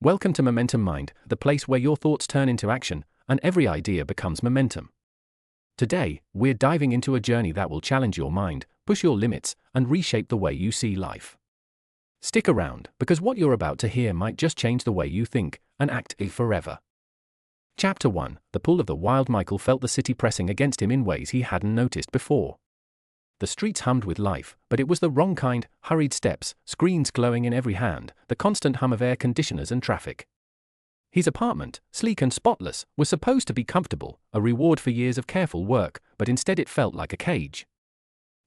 Welcome to Momentum Mind, the place where your thoughts turn into action, and every idea becomes momentum. Today, we're diving into a journey that will challenge your mind, push your limits, and reshape the way you see life. Stick around, because what you're about to hear might just change the way you think and act forever. Chapter 1: The Pull of the Wild. Michael felt the city pressing against him in ways he hadn't noticed before. The streets hummed with life, but it was the wrong kind: hurried steps, screens glowing in every hand, the constant hum of air conditioners and traffic. His apartment, sleek and spotless, was supposed to be comfortable, a reward for years of careful work, but instead it felt like a cage.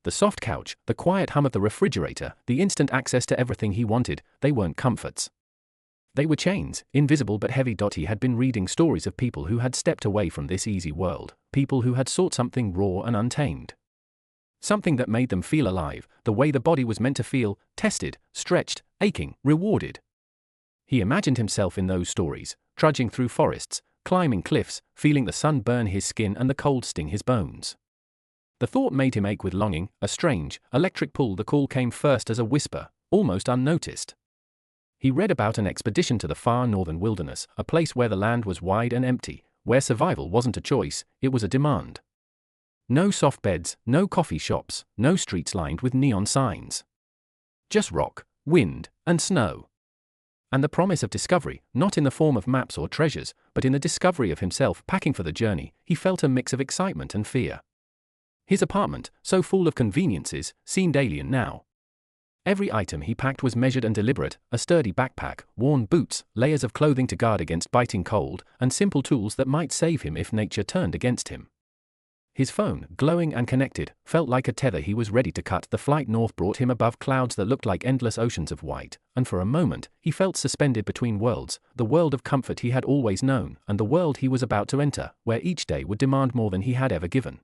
The soft couch, the quiet hum of the refrigerator, the instant access to everything he wanted, they weren't comforts. They were chains, invisible but heavy. He had been reading stories of people who had stepped away from this easy world, people who had sought something raw and untamed. Something that made them feel alive, the way the body was meant to feel, tested, stretched, aching, rewarded. He imagined himself in those stories, trudging through forests, climbing cliffs, feeling the sun burn his skin and the cold sting his bones. The thought made him ache with longing, a strange, electric pull. The call came first as a whisper, almost unnoticed. He read about an expedition to the far northern wilderness, a place where the land was wide and empty, where survival wasn't a choice, it was a demand. No soft beds, no coffee shops, no streets lined with neon signs. Just rock, wind, and snow. And the promise of discovery, not in the form of maps or treasures, but in the discovery of himself. Packing for the journey, he felt a mix of excitement and fear. His apartment, so full of conveniences, seemed alien now. Every item he packed was measured and deliberate: a sturdy backpack, worn boots, layers of clothing to guard against biting cold, and simple tools that might save him if nature turned against him. His phone, glowing and connected, felt like a tether he was ready to cut. The flight north brought him above clouds that looked like endless oceans of white, and for a moment, he felt suspended between worlds: the world of comfort he had always known, and the world he was about to enter, where each day would demand more than he had ever given.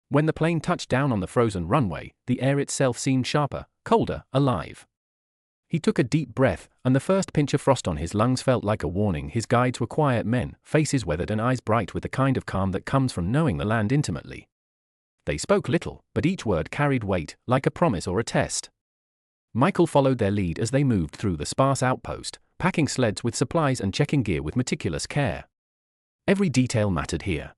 When the plane touched down on the frozen runway, the air itself seemed sharper, colder, alive. He took a deep breath, and the first pinch of frost on his lungs felt like a warning. His guides were quiet men, faces weathered and eyes bright with the kind of calm that comes from knowing the land intimately. They spoke little, but each word carried weight, like a promise or a test. Michael followed their lead as they moved through the sparse outpost, packing sleds with supplies and checking gear with meticulous care. Every detail mattered here.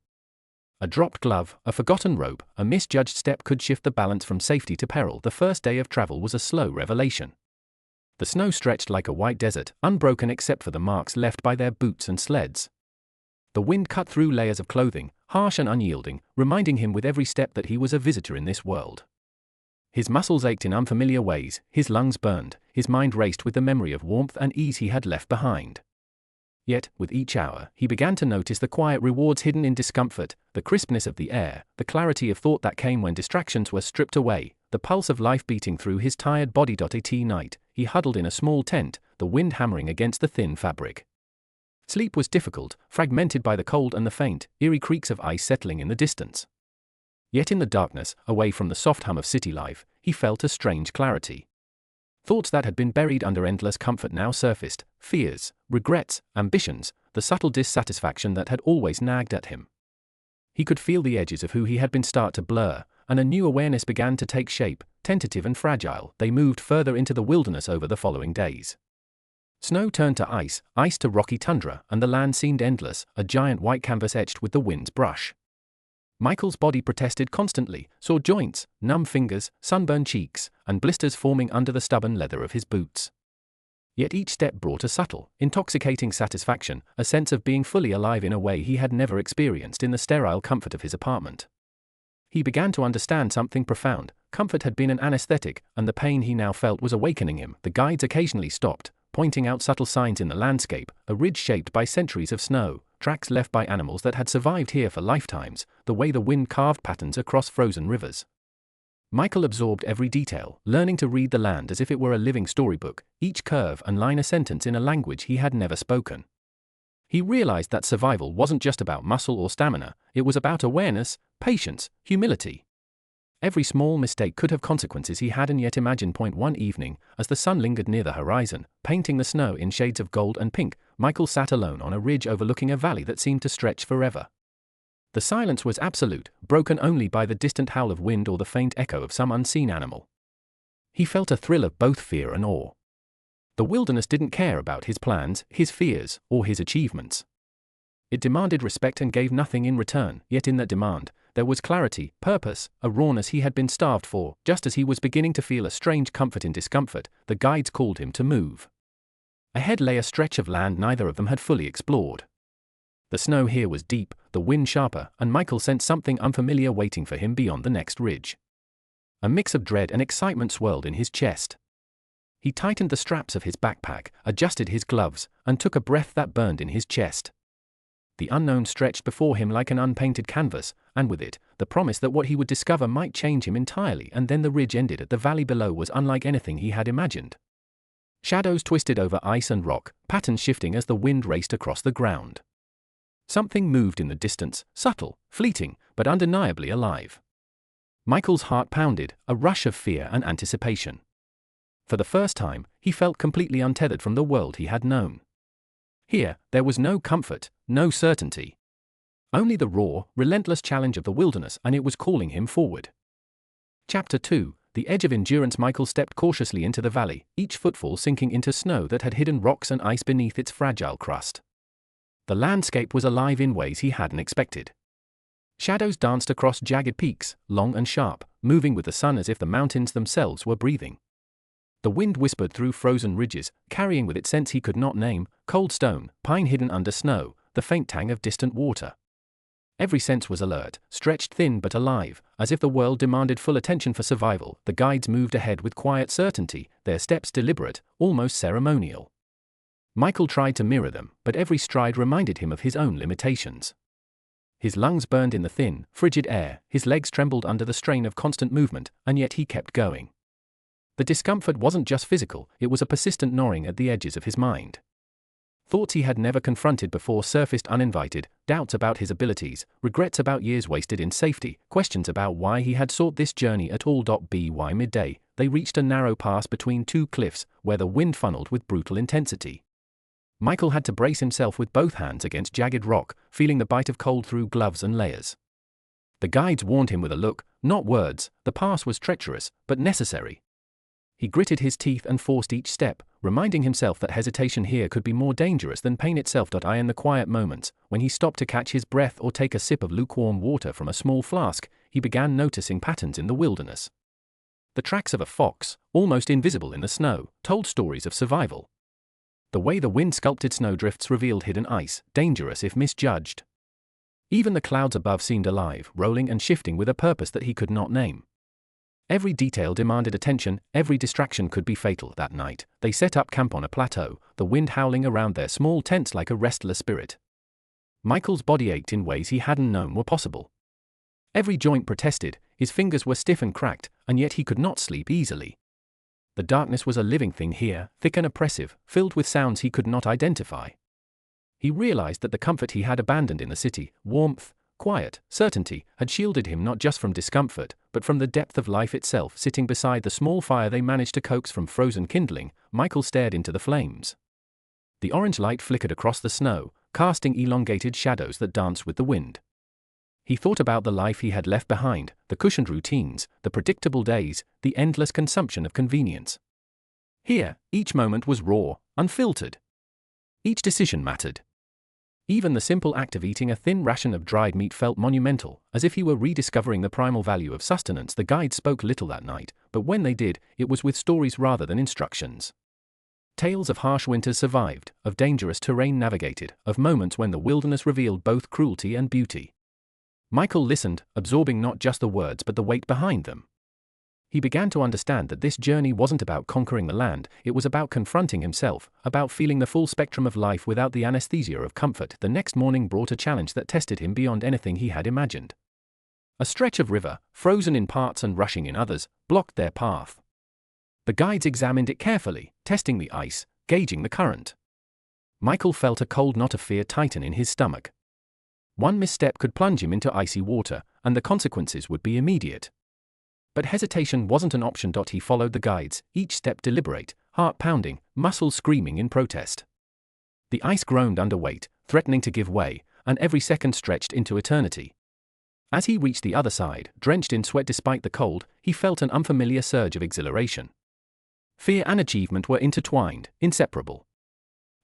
A dropped glove, a forgotten rope, a misjudged step could shift the balance from safety to peril. The first day of travel was a slow revelation. The snow stretched like a white desert, unbroken except for the marks left by their boots and sleds. The wind cut through layers of clothing, harsh and unyielding, reminding him with every step that he was a visitor in this world. His muscles ached in unfamiliar ways, his lungs burned, his mind raced with the memory of warmth and ease he had left behind. Yet, with each hour, he began to notice the quiet rewards hidden in discomfort: the crispness of the air, the clarity of thought that came when distractions were stripped away, the pulse of life beating through his tired body. At night, he huddled in a small tent, the wind hammering against the thin fabric. Sleep was difficult, fragmented by the cold and the faint, eerie creaks of ice settling in the distance. Yet in the darkness, away from the soft hum of city life, he felt a strange clarity. Thoughts that had been buried under endless comfort now surfaced: fears, regrets, ambitions, the subtle dissatisfaction that had always nagged at him. He could feel the edges of who he had been start to blur, and a new awareness began to take shape, tentative and fragile. They moved further into the wilderness over the following days. Snow turned to ice, ice to rocky tundra, and the land seemed endless, a giant white canvas etched with the wind's brush. Michael's body protested constantly, sore joints, numb fingers, sunburned cheeks, and blisters forming under the stubborn leather of his boots. Yet each step brought a subtle, intoxicating satisfaction, a sense of being fully alive in a way he had never experienced in the sterile comfort of his apartment. He began to understand something profound: comfort had been an anesthetic, and the pain he now felt was awakening him. The guides occasionally stopped, pointing out subtle signs in the landscape: a ridge shaped by centuries of snow, tracks left by animals that had survived here for lifetimes, the way the wind carved patterns across frozen rivers. Michael absorbed every detail, learning to read the land as if it were a living storybook, each curve and line a sentence in a language he had never spoken. He realized that survival wasn't just about muscle or stamina, it was about awareness, patience, humility. Every small mistake could have consequences he hadn't yet imagined. One evening, as the sun lingered near the horizon, painting the snow in shades of gold and pink, Michael sat alone on a ridge overlooking a valley that seemed to stretch forever. The silence was absolute, broken only by the distant howl of wind or the faint echo of some unseen animal. He felt a thrill of both fear and awe. The wilderness didn't care about his plans, his fears, or his achievements. It demanded respect and gave nothing in return, yet in that demand, there was clarity, purpose, a rawness he had been starved for. Just as he was beginning to feel a strange comfort in discomfort, the guides called him to move. Ahead lay a stretch of land neither of them had fully explored. The snow here was deep, the wind sharper, and Michael sensed something unfamiliar waiting for him beyond the next ridge. A mix of dread and excitement swirled in his chest. He tightened the straps of his backpack, adjusted his gloves, and took a breath that burned in his chest. The unknown stretched before him like an unpainted canvas, and with it, the promise that what he would discover might change him entirely. And then the ridge ended. The valley below was unlike anything he had imagined. Shadows twisted over ice and rock, patterns shifting as the wind raced across the ground. Something moved in the distance, subtle, fleeting, but undeniably alive. Michael's heart pounded, a rush of fear and anticipation. For the first time, he felt completely untethered from the world he had known. Here, there was no comfort, no certainty. Only the raw, relentless challenge of the wilderness, and it was calling him forward. Chapter 2, The Edge of Endurance. Michael stepped cautiously into the valley, each footfall sinking into snow that had hidden rocks and ice beneath its fragile crust. The landscape was alive in ways he hadn't expected. Shadows danced across jagged peaks, long and sharp, moving with the sun as if the mountains themselves were breathing. The wind whispered through frozen ridges, carrying with it scents he could not name: cold stone, pine hidden under snow, the faint tang of distant water. Every sense was alert, stretched thin but alive, as if the world demanded full attention for survival. The guides moved ahead with quiet certainty, their steps deliberate, almost ceremonial. Michael tried to mirror them, but every stride reminded him of his own limitations. His lungs burned in the thin, frigid air, his legs trembled under the strain of constant movement, and yet he kept going. The discomfort wasn't just physical, it was a persistent gnawing at the edges of his mind. Thoughts he had never confronted before surfaced uninvited, doubts about his abilities, regrets about years wasted in safety, questions about why he had sought this journey at all. By midday, they reached a narrow pass between two cliffs, where the wind funneled with brutal intensity. Michael had to brace himself with both hands against jagged rock, feeling the bite of cold through gloves and layers. The guides warned him with a look, not words. The pass was treacherous, but necessary. He gritted his teeth and forced each step, reminding himself that hesitation here could be more dangerous than pain itself. In the quiet moments, when he stopped to catch his breath or take a sip of lukewarm water from a small flask, he began noticing patterns in the wilderness. The tracks of a fox, almost invisible in the snow, told stories of survival. The way the wind sculpted snowdrifts revealed hidden ice, dangerous if misjudged. Even the clouds above seemed alive, rolling and shifting with a purpose that he could not name. Every detail demanded attention, every distraction could be fatal. That night, they set up camp on a plateau, the wind howling around their small tents like a restless spirit. Michael's body ached in ways he hadn't known were possible. Every joint protested, his fingers were stiff and cracked, and yet he could not sleep easily. The darkness was a living thing here, thick and oppressive, filled with sounds he could not identify. He realized that the comfort he had abandoned in the city, warmth, quiet, certainty, had shielded him not just from discomfort, but from the depth of life itself. Sitting beside the small fire they managed to coax from frozen kindling, Michael stared into the flames. The orange light flickered across the snow, casting elongated shadows that danced with the wind. He thought about the life he had left behind, the cushioned routines, the predictable days, the endless consumption of convenience. Here, each moment was raw, unfiltered. Each decision mattered. Even the simple act of eating a thin ration of dried meat felt monumental, as if he were rediscovering the primal value of sustenance. The guides spoke little that night, but when they did, it was with stories rather than instructions. Tales of harsh winters survived, of dangerous terrain navigated, of moments when the wilderness revealed both cruelty and beauty. Michael listened, absorbing not just the words but the weight behind them. He began to understand that this journey wasn't about conquering the land, it was about confronting himself, about feeling the full spectrum of life without the anesthesia of comfort. The next morning brought a challenge that tested him beyond anything he had imagined. A stretch of river, frozen in parts and rushing in others, blocked their path. The guides examined it carefully, testing the ice, gauging the current. Michael felt a cold knot of fear tighten in his stomach. One misstep could plunge him into icy water, and the consequences would be immediate. But hesitation wasn't an option. He followed the guides, each step deliberate, heart pounding, muscles screaming in protest. The ice groaned under weight, threatening to give way, and every second stretched into eternity. As he reached the other side, drenched in sweat despite the cold, he felt an unfamiliar surge of exhilaration. Fear and achievement were intertwined, inseparable.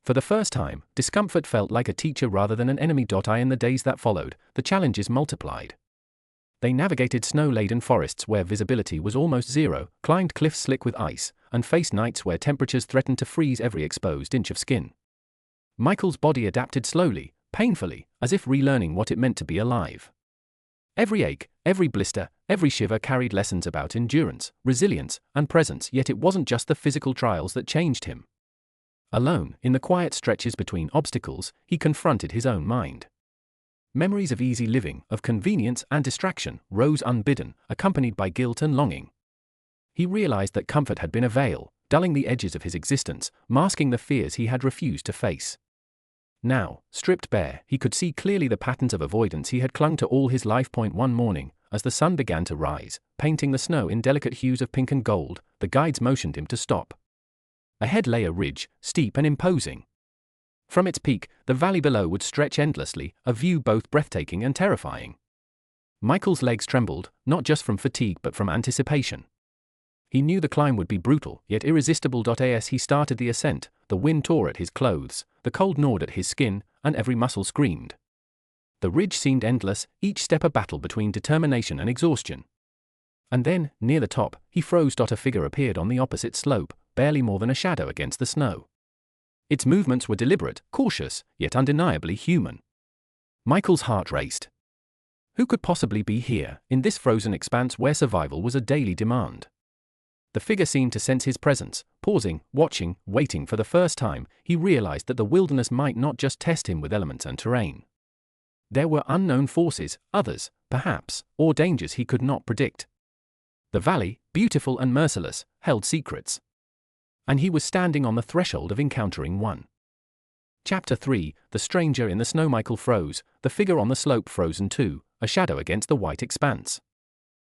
For the first time, discomfort felt like a teacher rather than an enemy. In the days that followed, the challenges multiplied. They navigated snow-laden forests where visibility was almost zero, climbed cliffs slick with ice, and faced nights where temperatures threatened to freeze every exposed inch of skin. Michael's body adapted slowly, painfully, as if relearning what it meant to be alive. Every ache, every blister, every shiver carried lessons about endurance, resilience, and presence, yet it wasn't just the physical trials that changed him. Alone, in the quiet stretches between obstacles, he confronted his own mind. Memories of easy living, of convenience and distraction, rose unbidden, accompanied by guilt and longing. He realized that comfort had been a veil, dulling the edges of his existence, masking the fears he had refused to face. Now, stripped bare, he could see clearly the patterns of avoidance he had clung to all his life. One morning, as the sun began to rise, painting the snow in delicate hues of pink and gold, the guides motioned him to stop. Ahead lay a ridge, steep and imposing. From its peak, the valley below would stretch endlessly, a view both breathtaking and terrifying. Michael's legs trembled, not just from fatigue but from anticipation. He knew the climb would be brutal, yet irresistible. As he started the ascent, the wind tore at his clothes, the cold gnawed at his skin, and every muscle screamed. The ridge seemed endless, each step a battle between determination and exhaustion. And then, near the top, he froze. A figure appeared on the opposite slope, barely more than a shadow against the snow. Its movements were deliberate, cautious, yet undeniably human. Michael's heart raced. Who could possibly be here, in this frozen expanse where survival was a daily demand? The figure seemed to sense his presence, pausing, watching, waiting. For the first time, he realized that the wilderness might not just test him with elements and terrain. There were unknown forces, others, perhaps, or dangers he could not predict. The valley, beautiful and merciless, held secrets. And he was standing on the threshold of encountering one. Chapter 3, The Stranger in the Snow. Michael froze, the figure on the slope frozen too, a shadow against the white expanse.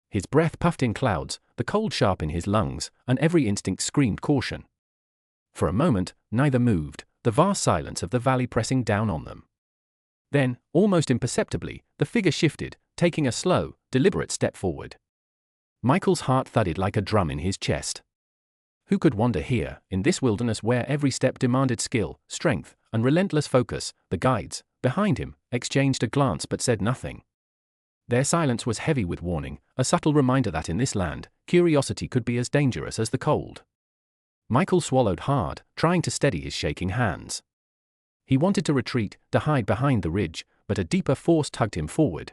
His breath puffed in clouds, the cold sharp in his lungs, and every instinct screamed caution. For a moment, neither moved, the vast silence of the valley pressing down on them. Then, almost imperceptibly, the figure shifted, taking a slow, deliberate step forward. Michael's heart thudded like a drum in his chest. Who could wander here, in this wilderness where every step demanded skill, strength, and relentless focus? The guides, behind him, exchanged a glance but said nothing. Their silence was heavy with warning, a subtle reminder that in this land, curiosity could be as dangerous as the cold. Michael swallowed hard, trying to steady his shaking hands. He wanted to retreat, to hide behind the ridge, but a deeper force tugged him forward.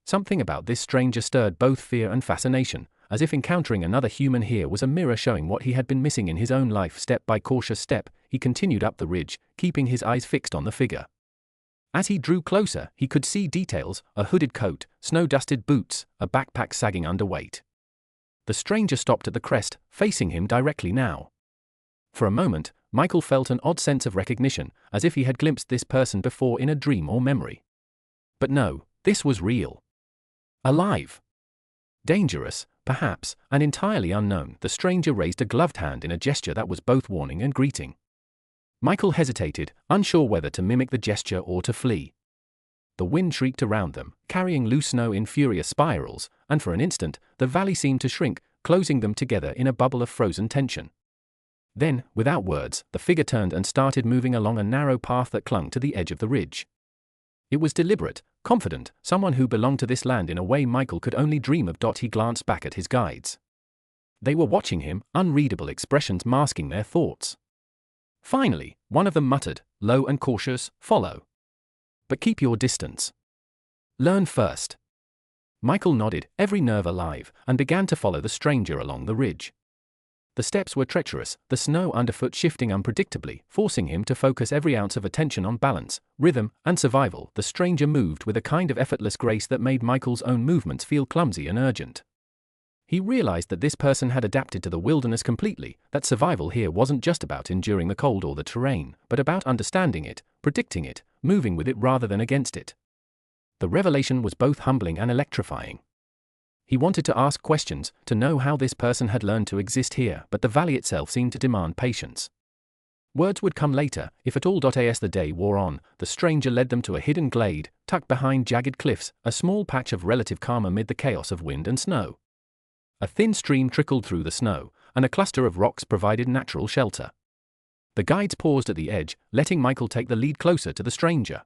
Something about this stranger stirred both fear and fascination, as if encountering another human here was a mirror showing what he had been missing in his own life. Step by cautious step, he continued up the ridge, keeping his eyes fixed on the figure. As he drew closer, he could see details: a hooded coat, snow-dusted boots, a backpack sagging under weight. The stranger stopped at the crest, facing him directly now. For a moment, Michael felt an odd sense of recognition, as if he had glimpsed this person before in a dream or memory. But no, this was real. Alive. Dangerous, perhaps, and entirely unknown. The stranger raised a gloved hand in a gesture that was both warning and greeting. Michael hesitated, unsure whether to mimic the gesture or to flee. The wind shrieked around them, carrying loose snow in furious spirals, and for an instant, the valley seemed to shrink, closing them together in a bubble of frozen tension. Then, without words, the figure turned and started moving along a narrow path that clung to the edge of the ridge. It was deliberate, confident, someone who belonged to this land in a way Michael could only dream of. He glanced back at his guides. They were watching him, unreadable expressions masking their thoughts. Finally, one of them muttered, low and cautious, "Follow. But keep your distance. Learn first." Michael nodded, every nerve alive, and began to follow the stranger along the ridge. The steps were treacherous, the snow underfoot shifting unpredictably, forcing him to focus every ounce of attention on balance, rhythm, and survival. The stranger moved with a kind of effortless grace that made Michael's own movements feel clumsy and urgent. He realized that this person had adapted to the wilderness completely, that survival here wasn't just about enduring the cold or the terrain, but about understanding it, predicting it, moving with it rather than against it. The revelation was both humbling and electrifying. He wanted to ask questions, to know how this person had learned to exist here, but the valley itself seemed to demand patience. Words would come later, if at all. As the day wore on, the stranger led them to a hidden glade, tucked behind jagged cliffs, a small patch of relative calm amid the chaos of wind and snow. A thin stream trickled through the snow, and a cluster of rocks provided natural shelter. The guides paused at the edge, letting Michael take the lead closer to the stranger.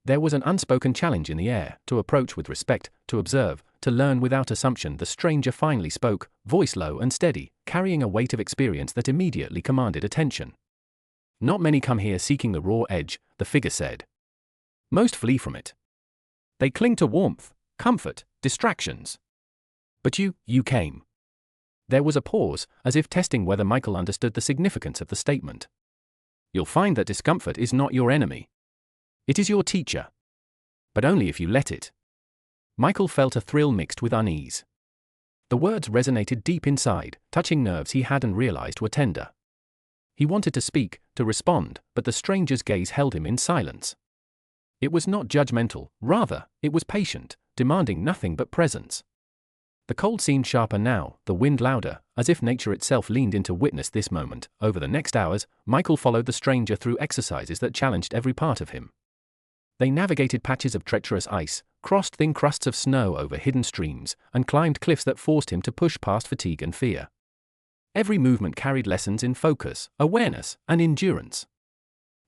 There was an unspoken challenge in the air, to approach with respect, to observe, to learn without assumption. The stranger finally spoke, voice low and steady, carrying a weight of experience that immediately commanded attention. "Not many come here seeking the raw edge," the figure said. "Most flee from it. They cling to warmth, comfort, distractions. But you came." There was a pause, as if testing whether Michael understood the significance of the statement. "You'll find that discomfort is not your enemy. It is your teacher. But only if you let it." Michael felt a thrill mixed with unease. The words resonated deep inside, touching nerves he hadn't realized were tender. He wanted to speak, to respond, but the stranger's gaze held him in silence. It was not judgmental, rather, it was patient, demanding nothing but presence. The cold seemed sharper now, the wind louder, as if nature itself leaned in to witness this moment. Over the next hours, Michael followed the stranger through exercises that challenged every part of him. They navigated patches of treacherous ice, crossed thin crusts of snow over hidden streams, and climbed cliffs that forced him to push past fatigue and fear. Every movement carried lessons in focus, awareness, and endurance.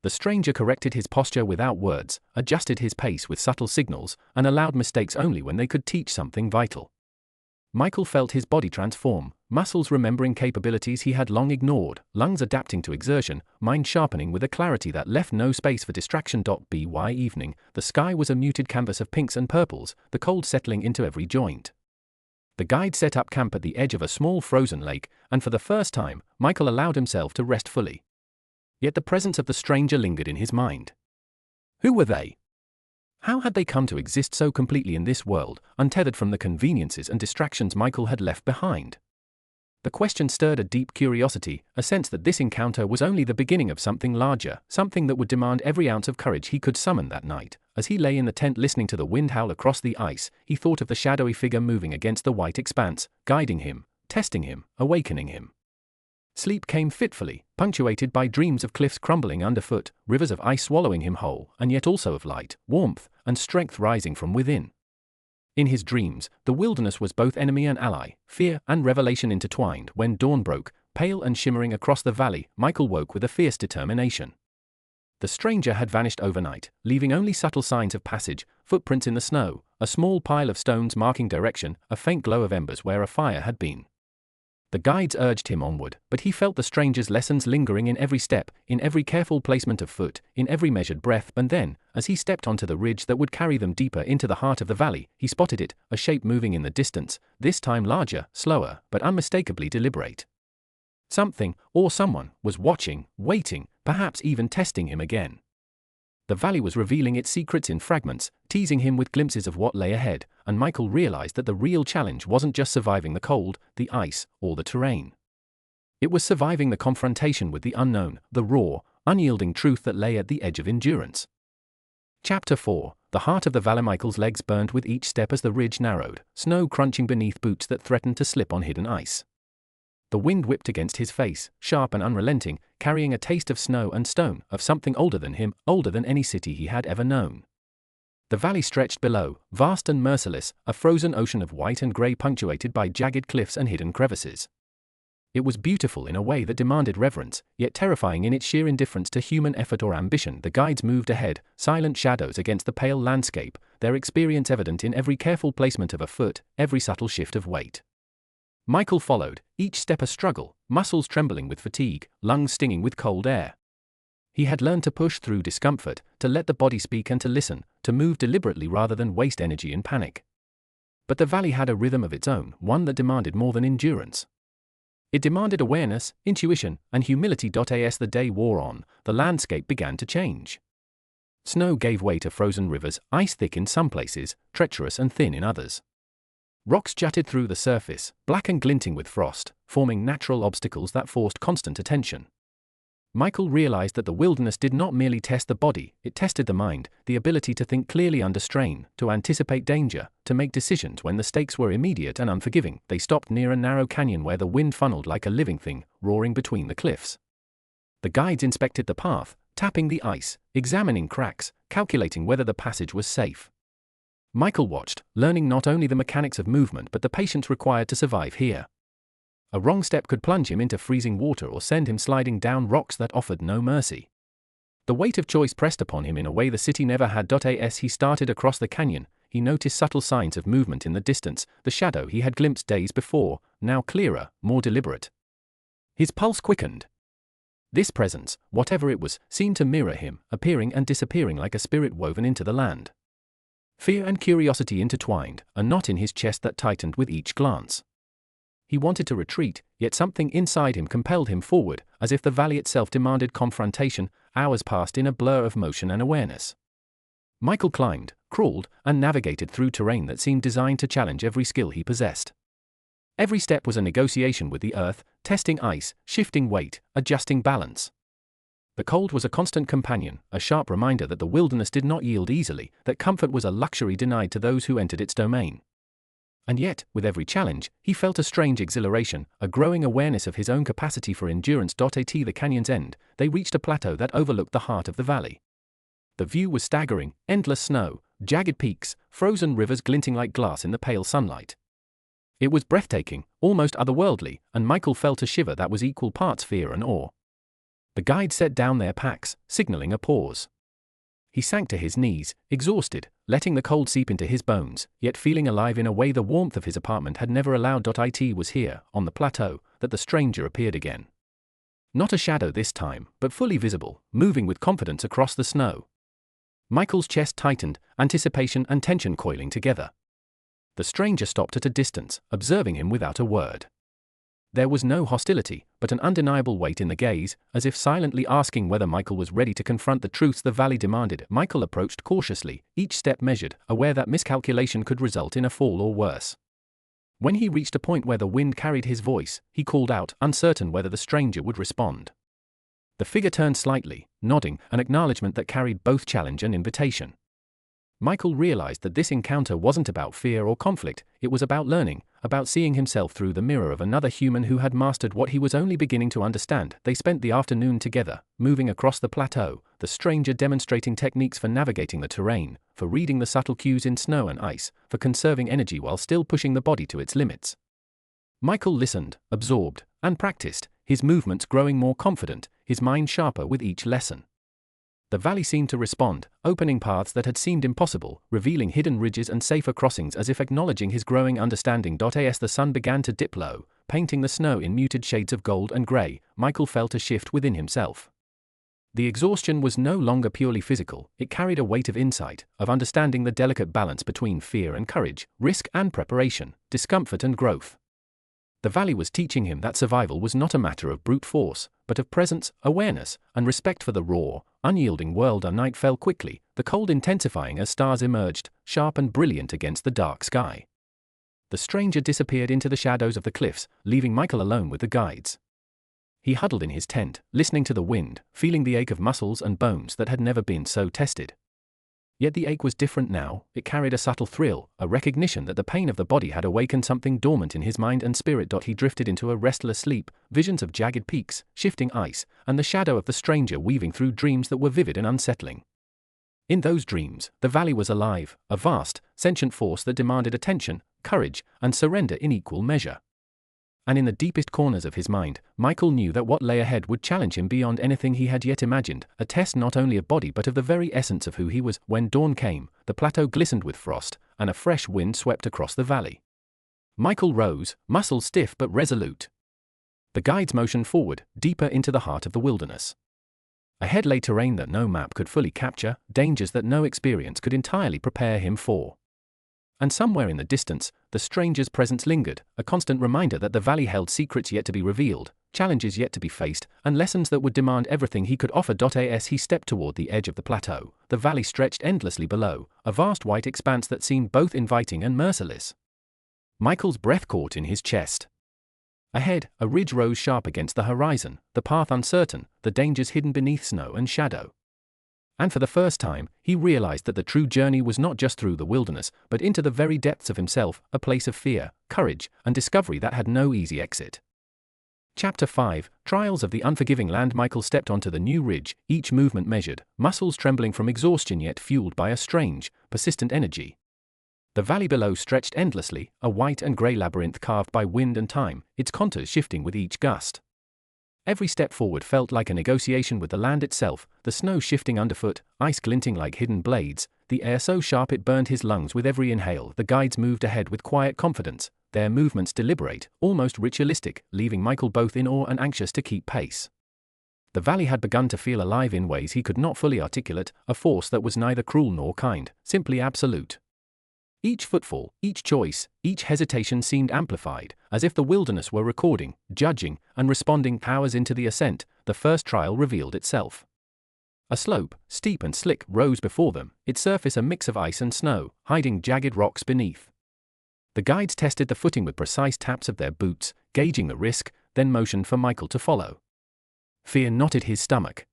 The stranger corrected his posture without words, adjusted his pace with subtle signals, and allowed mistakes only when they could teach something vital. Michael felt his body transform, muscles remembering capabilities he had long ignored, lungs adapting to exertion, mind sharpening with a clarity that left no space for distraction. By evening, the sky was a muted canvas of pinks and purples, the cold settling into every joint. The guide set up camp at the edge of a small frozen lake, and for the first time, Michael allowed himself to rest fully. Yet the presence of the stranger lingered in his mind. Who were they? How had they come to exist so completely in this world, untethered from the conveniences and distractions Michael had left behind? The question stirred a deep curiosity, a sense that this encounter was only the beginning of something larger, something that would demand every ounce of courage he could summon that night. As he lay in the tent listening to the wind howl across the ice, he thought of the shadowy figure moving against the white expanse, guiding him, testing him, awakening him. Sleep came fitfully, punctuated by dreams of cliffs crumbling underfoot, rivers of ice swallowing him whole, and yet also of light, warmth, and strength rising from within. In his dreams, the wilderness was both enemy and ally, fear and revelation intertwined. When dawn broke, pale and shimmering across the valley, Michael woke with a fierce determination. The stranger had vanished overnight, leaving only subtle signs of passage, footprints in the snow, a small pile of stones marking direction, a faint glow of embers where a fire had been. The guides urged him onward, but he felt the stranger's lessons lingering in every step, in every careful placement of foot, in every measured breath. And then, as he stepped onto the ridge that would carry them deeper into the heart of the valley, he spotted it, a shape moving in the distance, this time larger, slower, but unmistakably deliberate. Something, or someone, was watching, waiting, perhaps even testing him again. The valley was revealing its secrets in fragments, teasing him with glimpses of what lay ahead, and Michael realized that the real challenge wasn't just surviving the cold, the ice, or the terrain. It was surviving the confrontation with the unknown, the raw, unyielding truth that lay at the edge of endurance. Chapter 4. The heart of the valley. Michael's legs burned with each step as the ridge narrowed, snow crunching beneath boots that threatened to slip on hidden ice. The wind whipped against his face, sharp and unrelenting, carrying a taste of snow and stone, of something older than him, older than any city he had ever known. The valley stretched below, vast and merciless, a frozen ocean of white and grey punctuated by jagged cliffs and hidden crevices. It was beautiful in a way that demanded reverence, yet terrifying in its sheer indifference to human effort or ambition. The guides moved ahead, silent shadows against the pale landscape, their experience evident in every careful placement of a foot, every subtle shift of weight. Michael followed, each step a struggle, muscles trembling with fatigue, lungs stinging with cold air. He had learned to push through discomfort, to let the body speak and to listen, to move deliberately rather than waste energy in panic. But the valley had a rhythm of its own, one that demanded more than endurance. It demanded awareness, intuition, and humility. As the day wore on, the landscape began to change. Snow gave way to frozen rivers, ice thick in some places, treacherous and thin in others. Rocks jutted through the surface, black and glinting with frost, forming natural obstacles that forced constant attention. Michael realized that the wilderness did not merely test the body, it tested the mind, the ability to think clearly under strain, to anticipate danger, to make decisions when the stakes were immediate and unforgiving. They stopped near a narrow canyon where the wind funneled like a living thing, roaring between the cliffs. The guides inspected the path, tapping the ice, examining cracks, calculating whether the passage was safe. Michael watched, learning not only the mechanics of movement but the patience required to survive here. A wrong step could plunge him into freezing water or send him sliding down rocks that offered no mercy. The weight of choice pressed upon him in a way the city never had. As he started across the canyon, he noticed subtle signs of movement in the distance, the shadow he had glimpsed days before, now clearer, more deliberate. His pulse quickened. This presence, whatever it was, seemed to mirror him, appearing and disappearing like a spirit woven into the land. Fear and curiosity intertwined, a knot in his chest that tightened with each glance. He wanted to retreat, yet something inside him compelled him forward, as if the valley itself demanded confrontation. Hours passed in a blur of motion and awareness. Michael climbed, crawled, and navigated through terrain that seemed designed to challenge every skill he possessed. Every step was a negotiation with the earth, testing ice, shifting weight, adjusting balance. The cold was a constant companion, a sharp reminder that the wilderness did not yield easily, that comfort was a luxury denied to those who entered its domain. And yet, with every challenge, he felt a strange exhilaration, a growing awareness of his own capacity for endurance. At the canyon's end, they reached a plateau that overlooked the heart of the valley. The view was staggering: endless snow, jagged peaks, frozen rivers glinting like glass in the pale sunlight. It was breathtaking, almost otherworldly, and Michael felt a shiver that was equal parts fear and awe. The guides set down their packs, signaling a pause. He sank to his knees, exhausted, letting the cold seep into his bones, yet feeling alive in a way the warmth of his apartment had never allowed. It was here, on the plateau, that the stranger appeared again. Not a shadow this time, but fully visible, moving with confidence across the snow. Michael's chest tightened, anticipation and tension coiling together. The stranger stopped at a distance, observing him without a word. There was no hostility, but an undeniable weight in the gaze, as if silently asking whether Michael was ready to confront the truths the valley demanded. Michael approached cautiously, each step measured, aware that miscalculation could result in a fall or worse. When he reached a point where the wind carried his voice, he called out, uncertain whether the stranger would respond. The figure turned slightly, nodding, an acknowledgement that carried both challenge and invitation. Michael realized that this encounter wasn't about fear or conflict, it was about learning, about seeing himself through the mirror of another human who had mastered what he was only beginning to understand. They spent the afternoon together, moving across the plateau, the stranger demonstrating techniques for navigating the terrain, for reading the subtle cues in snow and ice, for conserving energy while still pushing the body to its limits. Michael listened, absorbed, and practiced, his movements growing more confident, his mind sharper with each lesson. The valley seemed to respond, opening paths that had seemed impossible, revealing hidden ridges and safer crossings as if acknowledging his growing understanding. As the sun began to dip low, painting the snow in muted shades of gold and grey, Michael felt a shift within himself. The exhaustion was no longer purely physical, it carried a weight of insight, of understanding the delicate balance between fear and courage, risk and preparation, discomfort and growth. The valley was teaching him that survival was not a matter of brute force, but of presence, awareness, and respect for the raw, unyielding world. Night fell quickly, the cold intensifying as stars emerged, sharp and brilliant against the dark sky. The stranger disappeared into the shadows of the cliffs, leaving Michael alone with the guides. He huddled in his tent, listening to the wind, feeling the ache of muscles and bones that had never been so tested. Yet the ache was different now, it carried a subtle thrill, a recognition that the pain of the body had awakened something dormant in his mind and spirit. He drifted into a restless sleep, visions of jagged peaks, shifting ice, and the shadow of the stranger weaving through dreams that were vivid and unsettling. In those dreams, the valley was alive, a vast, sentient force that demanded attention, courage, and surrender in equal measure. And in the deepest corners of his mind, Michael knew that what lay ahead would challenge him beyond anything he had yet imagined, a test not only of body but of the very essence of who he was. When dawn came, the plateau glistened with frost, and a fresh wind swept across the valley. Michael rose, muscles stiff but resolute. The guides motioned forward, deeper into the heart of the wilderness. Ahead lay terrain that no map could fully capture, dangers that no experience could entirely prepare him for. And somewhere in the distance, the stranger's presence lingered, a constant reminder that the valley held secrets yet to be revealed, challenges yet to be faced, and lessons that would demand everything he could offer. As he stepped toward the edge of the plateau, the valley stretched endlessly below, a vast white expanse that seemed both inviting and merciless. Michael's breath caught in his chest. Ahead, a ridge rose sharp against the horizon, the path uncertain, the dangers hidden beneath snow and shadow. And for the first time, he realized that the true journey was not just through the wilderness, but into the very depths of himself, a place of fear, courage, and discovery that had no easy exit. Chapter 5, Trials of the Unforgiving Land. Michael stepped onto the new ridge, each movement measured, muscles trembling from exhaustion yet fueled by a strange, persistent energy. The valley below stretched endlessly, a white and grey labyrinth carved by wind and time, its contours shifting with each gust. Every step forward felt like a negotiation with the land itself, the snow shifting underfoot, ice glinting like hidden blades, the air so sharp it burned his lungs with every inhale. The guides moved ahead with quiet confidence, their movements deliberate, almost ritualistic, leaving Michael both in awe and anxious to keep pace. The valley had begun to feel alive in ways he could not fully articulate, a force that was neither cruel nor kind, simply absolute. Each footfall, each choice, each hesitation seemed amplified, as if the wilderness were recording, judging, and responding. Hours into the ascent, the first trial revealed itself. A slope, steep and slick, rose before them, its surface a mix of ice and snow, hiding jagged rocks beneath. The guides tested the footing with precise taps of their boots, gauging the risk, then motioned for Michael to follow. Fear knotted his stomach.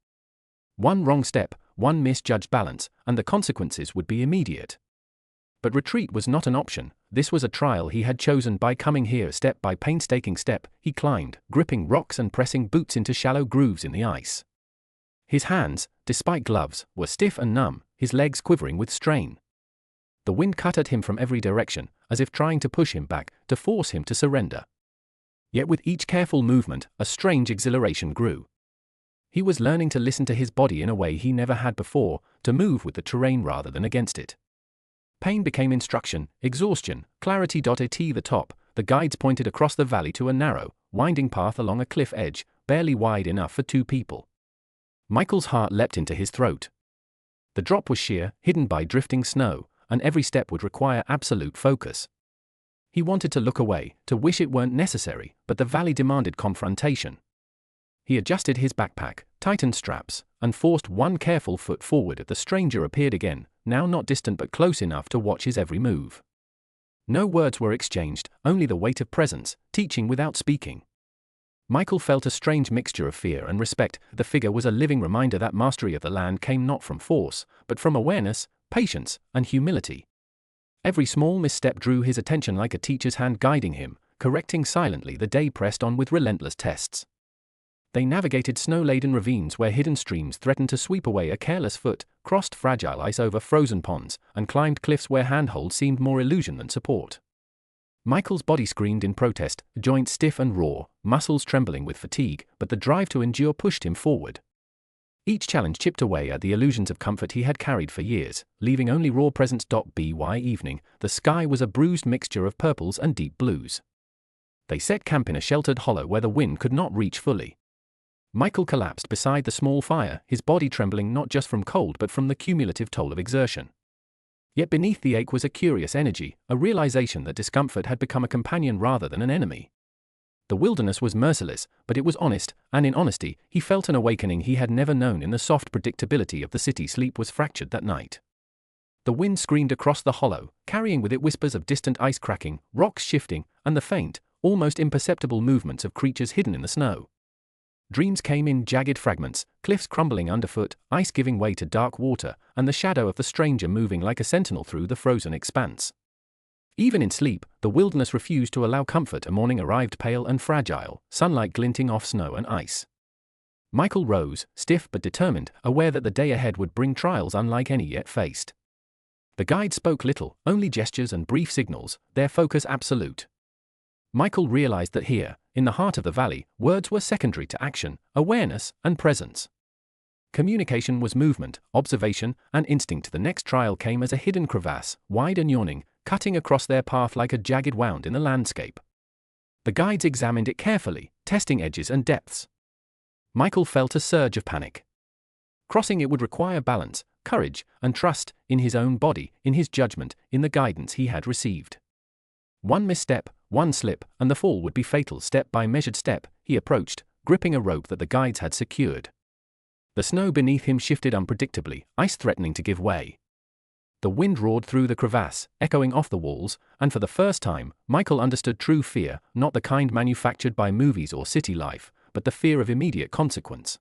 One wrong step, one misjudged balance, and the consequences would be immediate. But retreat was not an option. This was a trial he had chosen. By coming here step by painstaking step, he climbed, gripping rocks and pressing boots into shallow grooves in the ice. His hands, despite gloves, were stiff and numb, his legs quivering with strain. The wind cut at him from every direction, as if trying to push him back, to force him to surrender. Yet with each careful movement, a strange exhilaration grew. He was learning to listen to his body in a way he never had before, to move with the terrain rather than against it. Pain became instruction, exhaustion, clarity. At the top, the guides pointed across the valley to a narrow, winding path along a cliff edge, barely wide enough for two people. Michael's heart leapt into his throat. The drop was sheer, hidden by drifting snow, and every step would require absolute focus. He wanted to look away, to wish it weren't necessary, but the valley demanded confrontation. He adjusted his backpack, tightened straps, and forced one careful foot forward. The stranger appeared again, now not distant but close enough to watch his every move. No words were exchanged, only the weight of presence, teaching without speaking. Michael felt a strange mixture of fear and respect. The figure was a living reminder that mastery of the land came not from force, but from awareness, patience, and humility. Every small misstep drew his attention like a teacher's hand guiding him, correcting silently. The day pressed on with relentless tests. They navigated snow-laden ravines where hidden streams threatened to sweep away a careless foot, crossed fragile ice over frozen ponds, and climbed cliffs where handholds seemed more illusion than support. Michael's body screamed in protest, joints stiff and raw, muscles trembling with fatigue, but the drive to endure pushed him forward. Each challenge chipped away at the illusions of comfort he had carried for years, leaving only raw presence. By evening, the sky was a bruised mixture of purples and deep blues. They set camp in a sheltered hollow where the wind could not reach fully. Michael collapsed beside the small fire, his body trembling not just from cold but from the cumulative toll of exertion. Yet beneath the ache was a curious energy, a realization that discomfort had become a companion rather than an enemy. The wilderness was merciless, but it was honest, and in honesty, he felt an awakening he had never known in the soft predictability of the city. Sleep was fractured that night. The wind screamed across the hollow, carrying with it whispers of distant ice cracking, rocks shifting, and the faint, almost imperceptible movements of creatures hidden in the snow. Dreams came in jagged fragments, cliffs crumbling underfoot, ice giving way to dark water, and the shadow of the stranger moving like a sentinel through the frozen expanse. Even in sleep, the wilderness refused to allow comfort. A morning arrived pale and fragile, sunlight glinting off snow and ice. Michael rose, stiff but determined, aware that the day ahead would bring trials unlike any yet faced. The guide spoke little, only gestures and brief signals, their focus absolute. Michael realized that here, in the heart of the valley, words were secondary to action, awareness, and presence. Communication was movement, observation, and instinct. The next trial came as a hidden crevasse, wide and yawning, cutting across their path like a jagged wound in the landscape. The guides examined it carefully, testing edges and depths. Michael felt a surge of panic. Crossing it would require balance, courage, and trust, in his own body, in his judgment, in the guidance he had received. One misstep, one slip, and the fall would be fatal. Step by measured step, he approached, gripping a rope that the guides had secured. The snow beneath him shifted unpredictably, ice threatening to give way. The wind roared through the crevasse, echoing off the walls, and for the first time, Michael understood true fear, not the kind manufactured by movies or city life, but the fear of immediate consequence.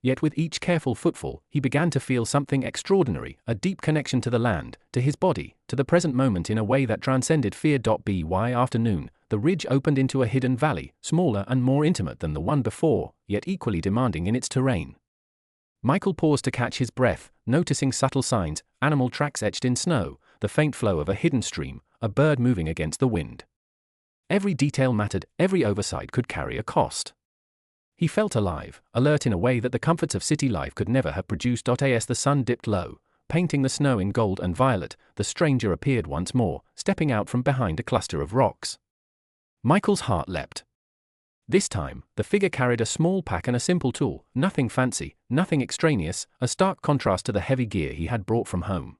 Yet with each careful footfall, he began to feel something extraordinary, a deep connection to the land, to his body, to the present moment in a way that transcended fear. By afternoon, the ridge opened into a hidden valley, smaller and more intimate than the one before, yet equally demanding in its terrain. Michael paused to catch his breath, noticing subtle signs, animal tracks etched in snow, the faint flow of a hidden stream, a bird moving against the wind. Every detail mattered, every oversight could carry a cost. He felt alive, alert in a way that the comforts of city life could never have produced. As the sun dipped low, painting the snow in gold and violet, the stranger appeared once more, stepping out from behind a cluster of rocks. Michael's heart leapt. This time, the figure carried a small pack and a simple tool, nothing fancy, nothing extraneous, a stark contrast to the heavy gear he had brought from home.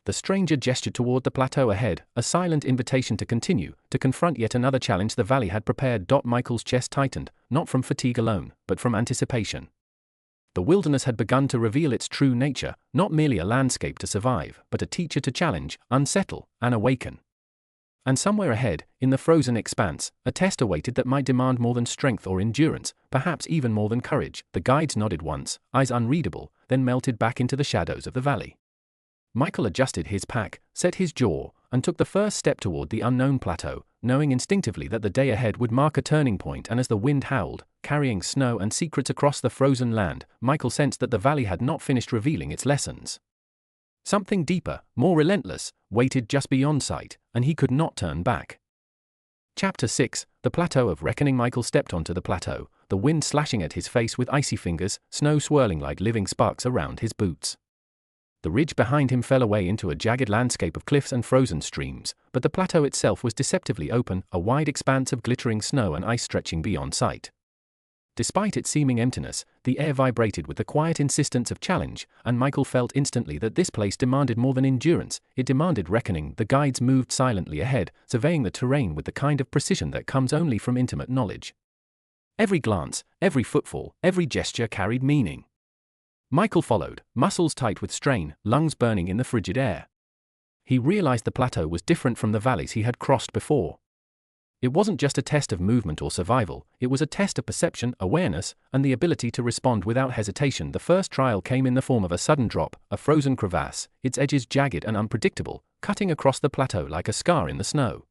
The stranger gestured toward the plateau ahead, a silent invitation to continue, to confront yet another challenge the valley had prepared. Michael's chest tightened, not from fatigue alone, but from anticipation. The wilderness had begun to reveal its true nature, not merely a landscape to survive, but a teacher to challenge, unsettle, and awaken. And somewhere ahead, in the frozen expanse, a test awaited that might demand more than strength or endurance, perhaps even more than courage. The guides nodded once, eyes unreadable, then melted back into the shadows of the valley. Michael adjusted his pack, set his jaw, and took the first step toward the unknown plateau, knowing instinctively that the day ahead would mark a turning point. And as the wind howled, carrying snow and secrets across the frozen land, Michael sensed that the valley had not finished revealing its lessons. Something deeper, more relentless, waited just beyond sight, and he could not turn back. Chapter 6, The Plateau of Reckoning. Michael stepped onto the plateau, the wind slashing at his face with icy fingers, snow swirling like living sparks around his boots. The ridge behind him fell away into a jagged landscape of cliffs and frozen streams, but the plateau itself was deceptively open, a wide expanse of glittering snow and ice stretching beyond sight. Despite its seeming emptiness, the air vibrated with the quiet insistence of challenge, and Michael felt instantly that this place demanded more than endurance, it demanded reckoning. The guides moved silently ahead, surveying the terrain with the kind of precision that comes only from intimate knowledge. Every glance, every footfall, every gesture carried meaning. Michael followed, muscles tight with strain, lungs burning in the frigid air. He realized the plateau was different from the valleys he had crossed before. It wasn't just a test of movement or survival, it was a test of perception, awareness, and the ability to respond without hesitation. The first trial came in the form of a sudden drop, a frozen crevasse, its edges jagged and unpredictable, cutting across the plateau like a scar in the snow.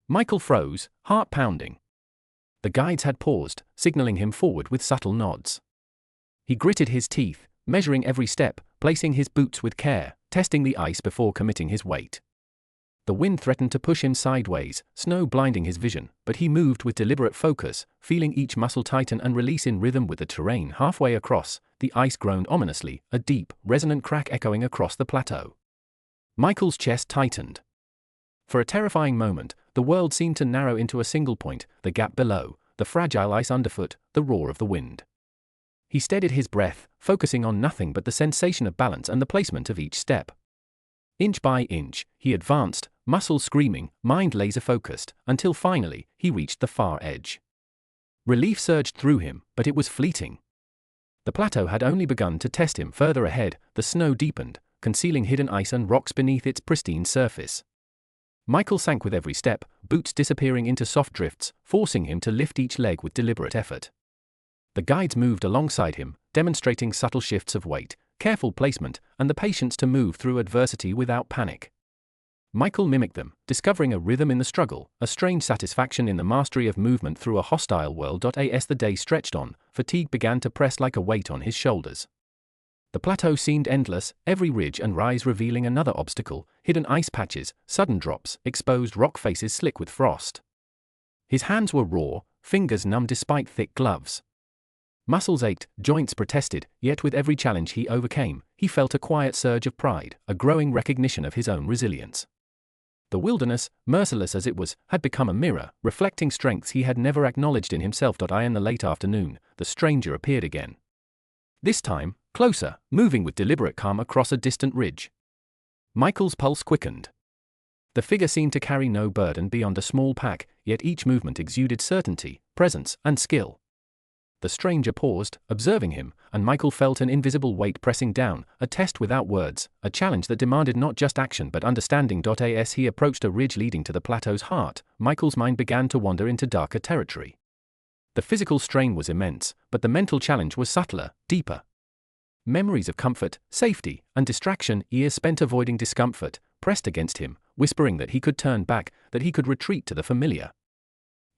Michael froze, heart pounding. The guides had paused, signaling him forward with subtle nods. He gritted his teeth, measuring every step, placing his boots with care, testing the ice before committing his weight. The wind threatened to push him sideways, snow blinding his vision, but he moved with deliberate focus, feeling each muscle tighten and release in rhythm with the terrain. Halfway across, the ice groaned ominously, a deep, resonant crack echoing across the plateau. Michael's chest tightened. For a terrifying moment, the world seemed to narrow into a single point, the gap below, the fragile ice underfoot, the roar of the wind. He steadied his breath, focusing on nothing but the sensation of balance and the placement of each step. Inch by inch, he advanced, muscles screaming, mind laser-focused, until finally, he reached the far edge. Relief surged through him, but it was fleeting. The plateau had only begun to test him. Further ahead, the snow deepened, concealing hidden ice and rocks beneath its pristine surface. Michael sank with every step, boots disappearing into soft drifts, forcing him to lift each leg with deliberate effort. The guides moved alongside him, demonstrating subtle shifts of weight, careful placement, and the patience to move through adversity without panic. Michael mimicked them, discovering a rhythm in the struggle, a strange satisfaction in the mastery of movement through a hostile world. As the day stretched on, fatigue began to press like a weight on his shoulders. The plateau seemed endless, every ridge and rise revealing another obstacle, hidden ice patches, sudden drops, exposed rock faces slick with frost. His hands were raw, fingers numb despite thick gloves. Muscles ached, joints protested, yet with every challenge he overcame, he felt a quiet surge of pride, a growing recognition of his own resilience. The wilderness, merciless as it was, had become a mirror, reflecting strengths he had never acknowledged in himself. In the late afternoon, the stranger appeared again. This time, closer, moving with deliberate calm across a distant ridge. Michael's pulse quickened. The figure seemed to carry no burden beyond a small pack, yet each movement exuded certainty, presence, and skill. The stranger paused, observing him, and Michael felt an invisible weight pressing down, a test without words, a challenge that demanded not just action but understanding. As he approached a ridge leading to the plateau's heart, Michael's mind began to wander into darker territory. The physical strain was immense, but the mental challenge was subtler, deeper. Memories of comfort, safety, and distraction, years spent avoiding discomfort, pressed against him, whispering that he could turn back, that he could retreat to the familiar.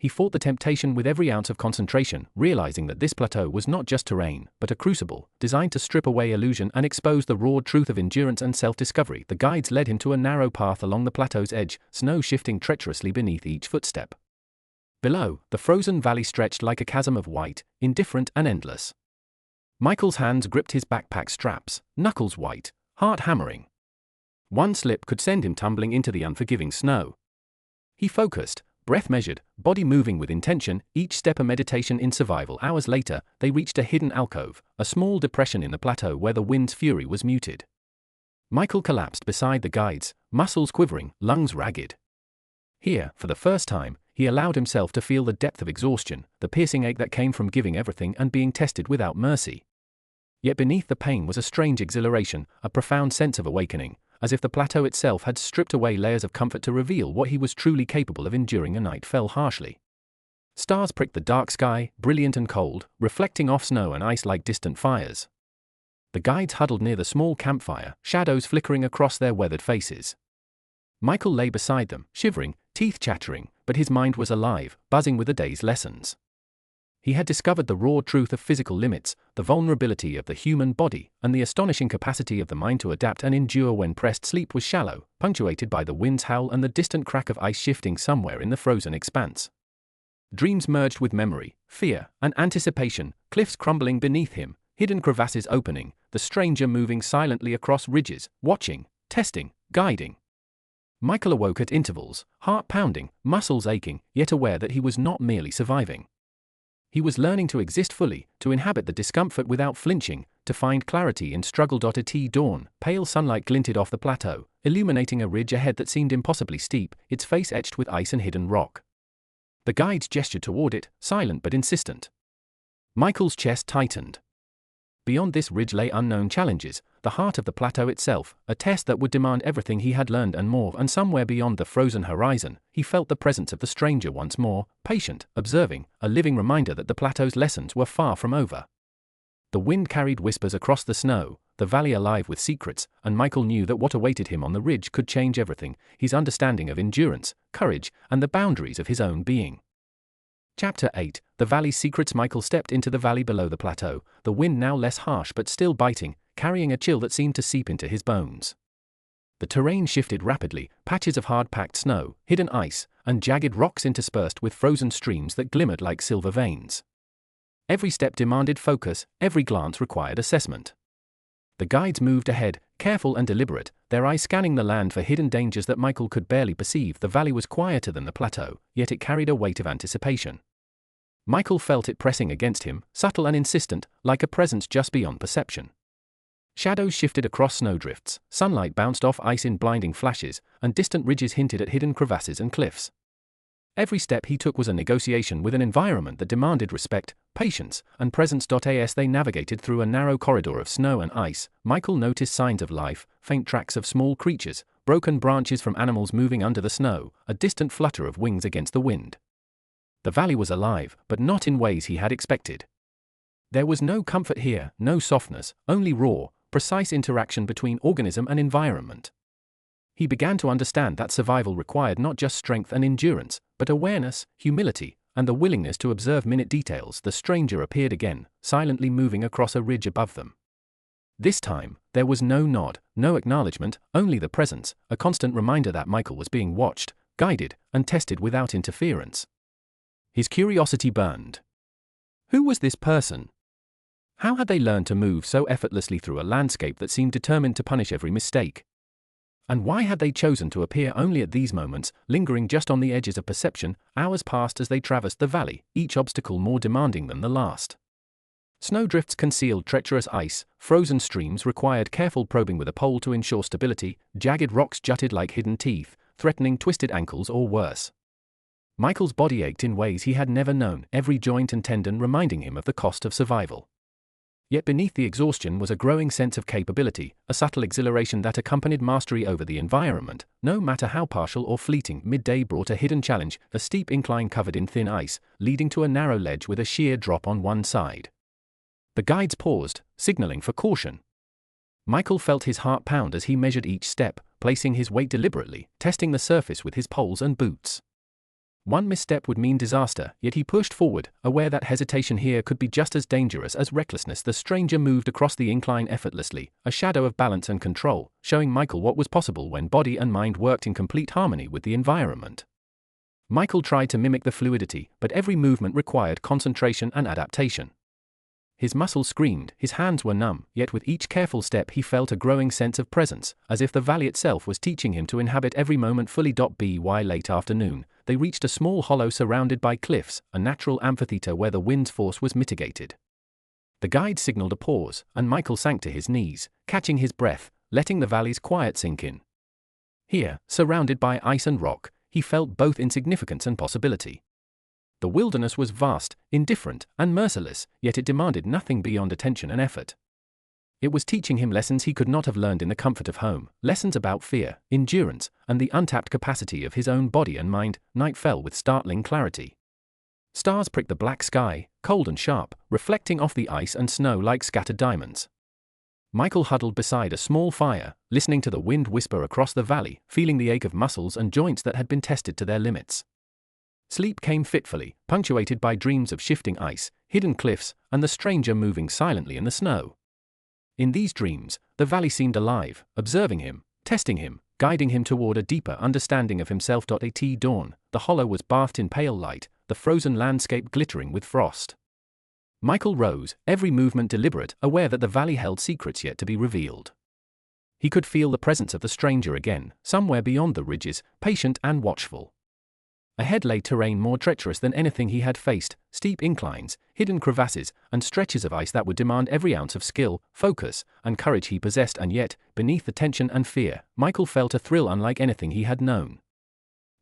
he fought the temptation with every ounce of concentration, realizing that this plateau was not just terrain, but a crucible, designed to strip away illusion and expose the raw truth of endurance and self-discovery. The guides led him to a narrow path along the plateau's edge, snow shifting treacherously beneath each footstep. Below, the frozen valley stretched like a chasm of white, indifferent and endless. Michael's hands gripped his backpack straps, knuckles white, heart hammering. One slip could send him tumbling into the unforgiving snow. He focused, breath measured, body moving with intention, each step a meditation in survival. Hours later, they reached a hidden alcove, a small depression in the plateau where the wind's fury was muted. Michael collapsed beside the guides, muscles quivering, lungs ragged. Here, for the first time, he allowed himself to feel the depth of exhaustion, the piercing ache that came from giving everything and being tested without mercy. Yet beneath the pain was a strange exhilaration, a profound sense of awakening, as if the plateau itself had stripped away layers of comfort to reveal what he was truly capable of enduring. A night fell harshly. Stars pricked the dark sky, brilliant and cold, reflecting off snow and ice like distant fires. The guides huddled near the small campfire, shadows flickering across their weathered faces. Michael lay beside them, shivering, teeth chattering, but his mind was alive, buzzing with the day's lessons. He had discovered the raw truth of physical limits, the vulnerability of the human body, and the astonishing capacity of the mind to adapt and endure when pressed. Sleep was shallow, punctuated by the wind's howl and the distant crack of ice shifting somewhere in the frozen expanse. Dreams merged with memory, fear, and anticipation, cliffs crumbling beneath him, hidden crevasses opening, the stranger moving silently across ridges, watching, testing, guiding. Michael awoke at intervals, heart pounding, muscles aching, yet aware that he was not merely surviving. He was learning to exist fully, to inhabit the discomfort without flinching, to find clarity in struggle. At dawn, pale sunlight glinted off the plateau, illuminating a ridge ahead that seemed impossibly steep, its face etched with ice and hidden rock. The guides gestured toward it, silent but insistent. Michael's chest tightened. Beyond this ridge lay unknown challenges, the heart of the plateau itself, a test that would demand everything he had learned and more. And somewhere beyond the frozen horizon, he felt the presence of the stranger once more, patient, observing, a living reminder that the plateau's lessons were far from over. The wind carried whispers across the snow, the valley alive with secrets, and Michael knew that what awaited him on the ridge could change everything, his understanding of endurance, courage, and the boundaries of his own being. Chapter 8, The Valley's Secrets. Michael stepped into the valley below the plateau, the wind now less harsh but still biting, carrying a chill that seemed to seep into his bones. The terrain shifted rapidly, patches of hard-packed snow, hidden ice, and jagged rocks interspersed with frozen streams that glimmered like silver veins. Every step demanded focus, every glance required assessment. The guides moved ahead, careful and deliberate, their eyes scanning the land for hidden dangers that Michael could barely perceive. The valley was quieter than the plateau, yet it carried a weight of anticipation. Michael felt it pressing against him, subtle and insistent, like a presence just beyond perception. Shadows shifted across snowdrifts, sunlight bounced off ice in blinding flashes, and distant ridges hinted at hidden crevasses and cliffs. Every step he took was a negotiation with an environment that demanded respect, patience, and presence. As they navigated through a narrow corridor of snow and ice, Michael noticed signs of life, faint tracks of small creatures, broken branches from animals moving under the snow, a distant flutter of wings against the wind. The valley was alive, but not in ways he had expected. There was no comfort here, no softness, only raw, precise interaction between organism and environment. He began to understand that survival required not just strength and endurance, but awareness, humility, and the willingness to observe minute details. The stranger appeared again, silently moving across a ridge above them. This time, there was no nod, no acknowledgement, only the presence, a constant reminder that Michael was being watched, guided, and tested without interference. His curiosity burned. Who was this person? How had they learned to move so effortlessly through a landscape that seemed determined to punish every mistake? And why had they chosen to appear only at these moments, lingering just on the edges of perception? Hours passed as they traversed the valley, each obstacle more demanding than the last. Snowdrifts concealed treacherous ice, frozen streams required careful probing with a pole to ensure stability, jagged rocks jutted like hidden teeth, threatening twisted ankles or worse. Michael's body ached in ways he had never known, every joint and tendon reminding him of the cost of survival. Yet beneath the exhaustion was a growing sense of capability, a subtle exhilaration that accompanied mastery over the environment, no matter how partial or fleeting. Midday brought a hidden challenge, a steep incline covered in thin ice, leading to a narrow ledge with a sheer drop on one side. The guides paused, signaling for caution. Michael felt his heart pound as he measured each step, placing his weight deliberately, testing the surface with his poles and boots. One misstep would mean disaster, yet he pushed forward, aware that hesitation here could be just as dangerous as recklessness. The stranger moved across the incline effortlessly, a shadow of balance and control, showing Michael what was possible when body and mind worked in complete harmony with the environment. Michael tried to mimic the fluidity, but every movement required concentration and adaptation. His muscles screamed, his hands were numb, yet with each careful step he felt a growing sense of presence, as if the valley itself was teaching him to inhabit every moment fully. By late afternoon, they reached a small hollow surrounded by cliffs, a natural amphitheater where the wind's force was mitigated. The guide signaled a pause, and Michael sank to his knees, catching his breath, letting the valley's quiet sink in. Here, surrounded by ice and rock, he felt both insignificance and possibility. The wilderness was vast, indifferent, and merciless, yet it demanded nothing beyond attention and effort. It was teaching him lessons he could not have learned in the comfort of home, lessons about fear, endurance, and the untapped capacity of his own body and mind. Night fell with startling clarity. Stars pricked the black sky, cold and sharp, reflecting off the ice and snow like scattered diamonds. Michael huddled beside a small fire, listening to the wind whisper across the valley, feeling the ache of muscles and joints that had been tested to their limits. Sleep came fitfully, punctuated by dreams of shifting ice, hidden cliffs, and the stranger moving silently in the snow. In these dreams, the valley seemed alive, observing him, testing him, guiding him toward a deeper understanding of himself. At dawn, the hollow was bathed in pale light, the frozen landscape glittering with frost. Michael rose, every movement deliberate, aware that the valley held secrets yet to be revealed. He could feel the presence of the stranger again, somewhere beyond the ridges, patient and watchful. Ahead lay terrain more treacherous than anything he had faced, steep inclines, hidden crevasses, and stretches of ice that would demand every ounce of skill, focus, and courage he possessed. And yet, beneath the tension and fear, Michael felt a thrill unlike anything he had known.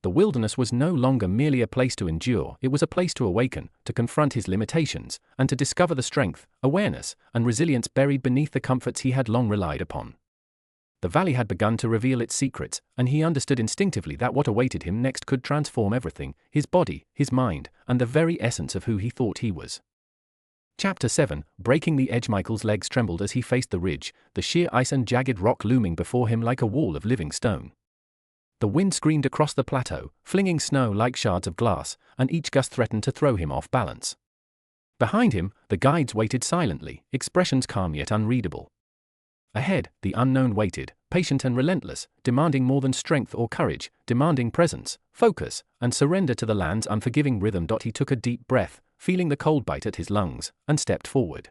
The wilderness was no longer merely a place to endure, it was a place to awaken, to confront his limitations, and to discover the strength, awareness, and resilience buried beneath the comforts he had long relied upon. The valley had begun to reveal its secrets, and he understood instinctively that what awaited him next could transform everything, his body, his mind, and the very essence of who he thought he was. Chapter 7, Breaking the Edge. Michael's legs trembled as he faced the ridge, the sheer ice and jagged rock looming before him like a wall of living stone. The wind screamed across the plateau, flinging snow like shards of glass, and each gust threatened to throw him off balance. Behind him, the guides waited silently, expressions calm yet unreadable. Ahead, the unknown waited, patient and relentless, demanding more than strength or courage, demanding presence, focus, and surrender to the land's unforgiving rhythm. He took a deep breath, feeling the cold bite at his lungs, and stepped forward.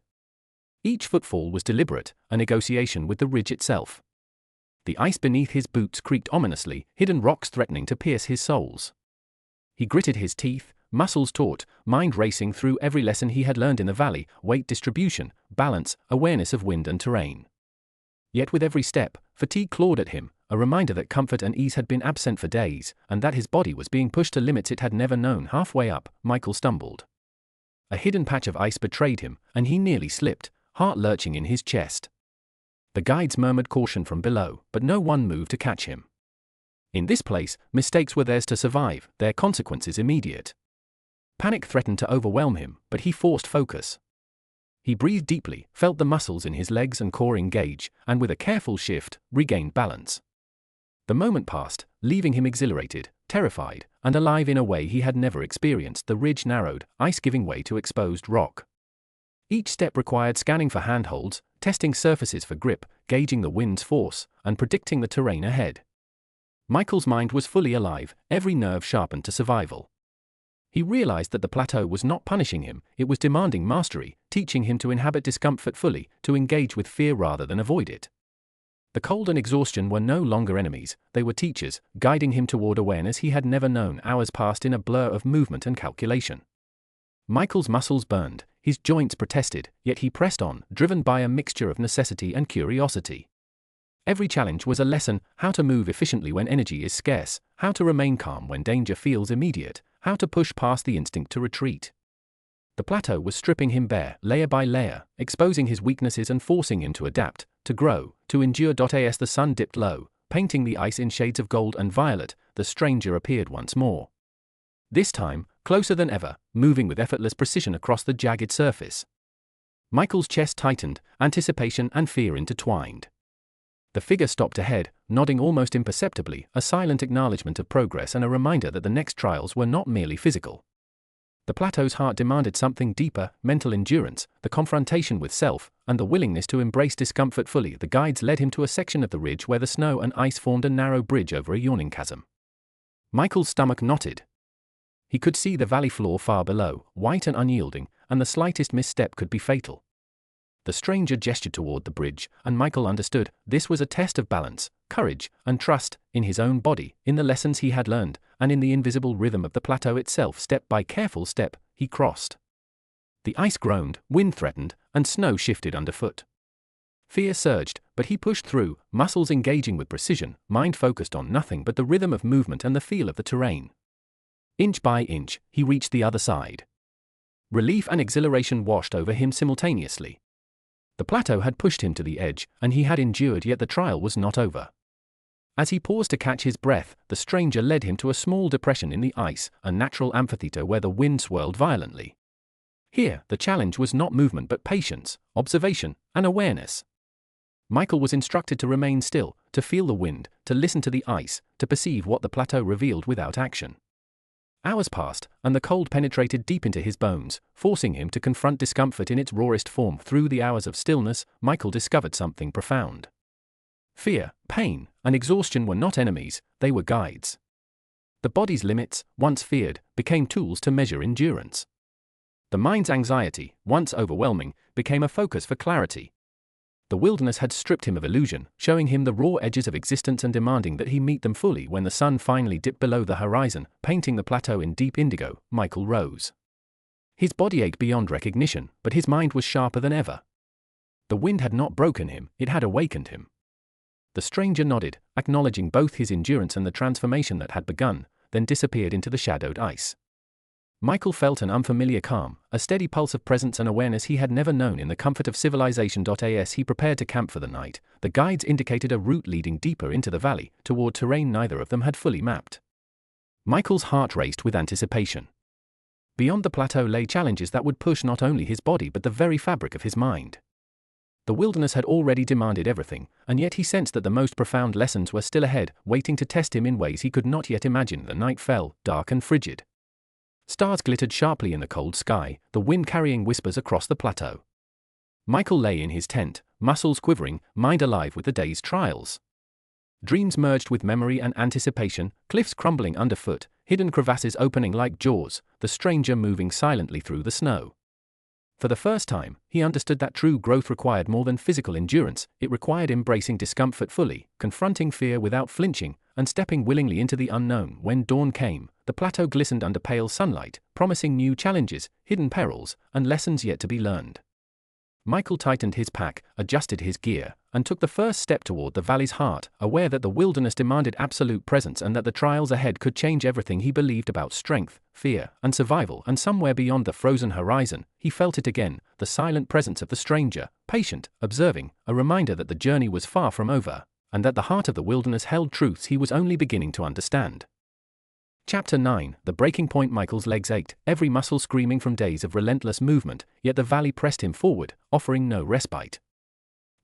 Each footfall was deliberate, a negotiation with the ridge itself. The ice beneath his boots creaked ominously, hidden rocks threatening to pierce his soles. He gritted his teeth, muscles taut, mind racing through every lesson he had learned in the valley: weight distribution, balance, awareness of wind and terrain. Yet with every step, fatigue clawed at him, a reminder that comfort and ease had been absent for days, and that his body was being pushed to limits it had never known. Halfway up, Michael stumbled. A hidden patch of ice betrayed him, and he nearly slipped, heart lurching in his chest. The guides murmured caution from below, but no one moved to catch him. In this place, mistakes were theirs to survive, their consequences immediate. Panic threatened to overwhelm him, but he forced focus. He breathed deeply, felt the muscles in his legs and core engage, and with a careful shift, regained balance. The moment passed, leaving him exhilarated, terrified, and alive in a way he had never experienced. The ridge narrowed, ice giving way to exposed rock. Each step required scanning for handholds, testing surfaces for grip, gauging the wind's force, and predicting the terrain ahead. Michael's mind was fully alive, every nerve sharpened to survival. He realized that the plateau was not punishing him, it was demanding mastery, teaching him to inhabit discomfort fully, to engage with fear rather than avoid it. The cold and exhaustion were no longer enemies, they were teachers, guiding him toward awareness he had never known. Hours passed in a blur of movement and calculation. Michael's muscles burned, his joints protested, yet he pressed on, driven by a mixture of necessity and curiosity. Every challenge was a lesson: how to move efficiently when energy is scarce, how to remain calm when danger feels immediate, how to push past the instinct to retreat. The plateau was stripping him bare, layer by layer, exposing his weaknesses and forcing him to adapt, to grow, to endure. As the sun dipped low, painting the ice in shades of gold and violet, the stranger appeared once more. This time, closer than ever, moving with effortless precision across the jagged surface. Michael's chest tightened, anticipation and fear intertwined. The figure stopped ahead, nodding almost imperceptibly, a silent acknowledgement of progress and a reminder that the next trials were not merely physical. The plateau's heart demanded something deeper: mental endurance, the confrontation with self, and the willingness to embrace discomfort fully. The guides led him to a section of the ridge where the snow and ice formed a narrow bridge over a yawning chasm. Michael's stomach knotted. He could see the valley floor far below, white and unyielding, and the slightest misstep could be fatal. The stranger gestured toward the bridge, and Michael understood this was a test of balance, courage, and trust, in his own body, in the lessons he had learned, and in the invisible rhythm of the plateau itself. Step by careful step, he crossed. The ice groaned, wind threatened, and snow shifted underfoot. Fear surged, but he pushed through, muscles engaging with precision, mind focused on nothing but the rhythm of movement and the feel of the terrain. Inch by inch, he reached the other side. Relief and exhilaration washed over him simultaneously. The plateau had pushed him to the edge, and he had endured, yet the trial was not over. As he paused to catch his breath, the stranger led him to a small depression in the ice, a natural amphitheater where the wind swirled violently. Here, the challenge was not movement but patience, observation, and awareness. Michael was instructed to remain still, to feel the wind, to listen to the ice, to perceive what the plateau revealed without action. Hours passed, and the cold penetrated deep into his bones, forcing him to confront discomfort in its rawest form. Through the hours of stillness, Michael discovered something profound. Fear, pain, and exhaustion were not enemies, they were guides. The body's limits, once feared, became tools to measure endurance. The mind's anxiety, once overwhelming, became a focus for clarity. The wilderness had stripped him of illusion, showing him the raw edges of existence and demanding that he meet them fully. When the sun finally dipped below the horizon, painting the plateau in deep indigo, Michael rose. His body ached beyond recognition, but his mind was sharper than ever. The wind had not broken him, it had awakened him. The stranger nodded, acknowledging both his endurance and the transformation that had begun, then disappeared into the shadowed ice. Michael felt an unfamiliar calm, a steady pulse of presence and awareness he had never known in the comfort of civilization. As he prepared to camp for the night, the guides indicated a route leading deeper into the valley, toward terrain neither of them had fully mapped. Michael's heart raced with anticipation. Beyond the plateau lay challenges that would push not only his body but the very fabric of his mind. The wilderness had already demanded everything, and yet he sensed that the most profound lessons were still ahead, waiting to test him in ways he could not yet imagine. The night fell, dark and frigid. Stars glittered sharply in the cold sky, the wind carrying whispers across the plateau. Michael lay in his tent, muscles quivering, mind alive with the day's trials. Dreams merged with memory and anticipation, cliffs crumbling underfoot, hidden crevasses opening like jaws, the stranger moving silently through the snow. For the first time, he understood that true growth required more than physical endurance. It required embracing discomfort fully, confronting fear without flinching, and stepping willingly into the unknown. When dawn came, the plateau glistened under pale sunlight, promising new challenges, hidden perils, and lessons yet to be learned. Michael tightened his pack, adjusted his gear, and took the first step toward the valley's heart, aware that the wilderness demanded absolute presence and that the trials ahead could change everything he believed about strength, fear, and survival. And somewhere beyond the frozen horizon, he felt it again, the silent presence of the stranger, patient, observing, a reminder that the journey was far from over, and that the heart of the wilderness held truths he was only beginning to understand. Chapter 9, The Breaking Point. Michael's legs ached, every muscle screaming from days of relentless movement, yet the valley pressed him forward, offering no respite.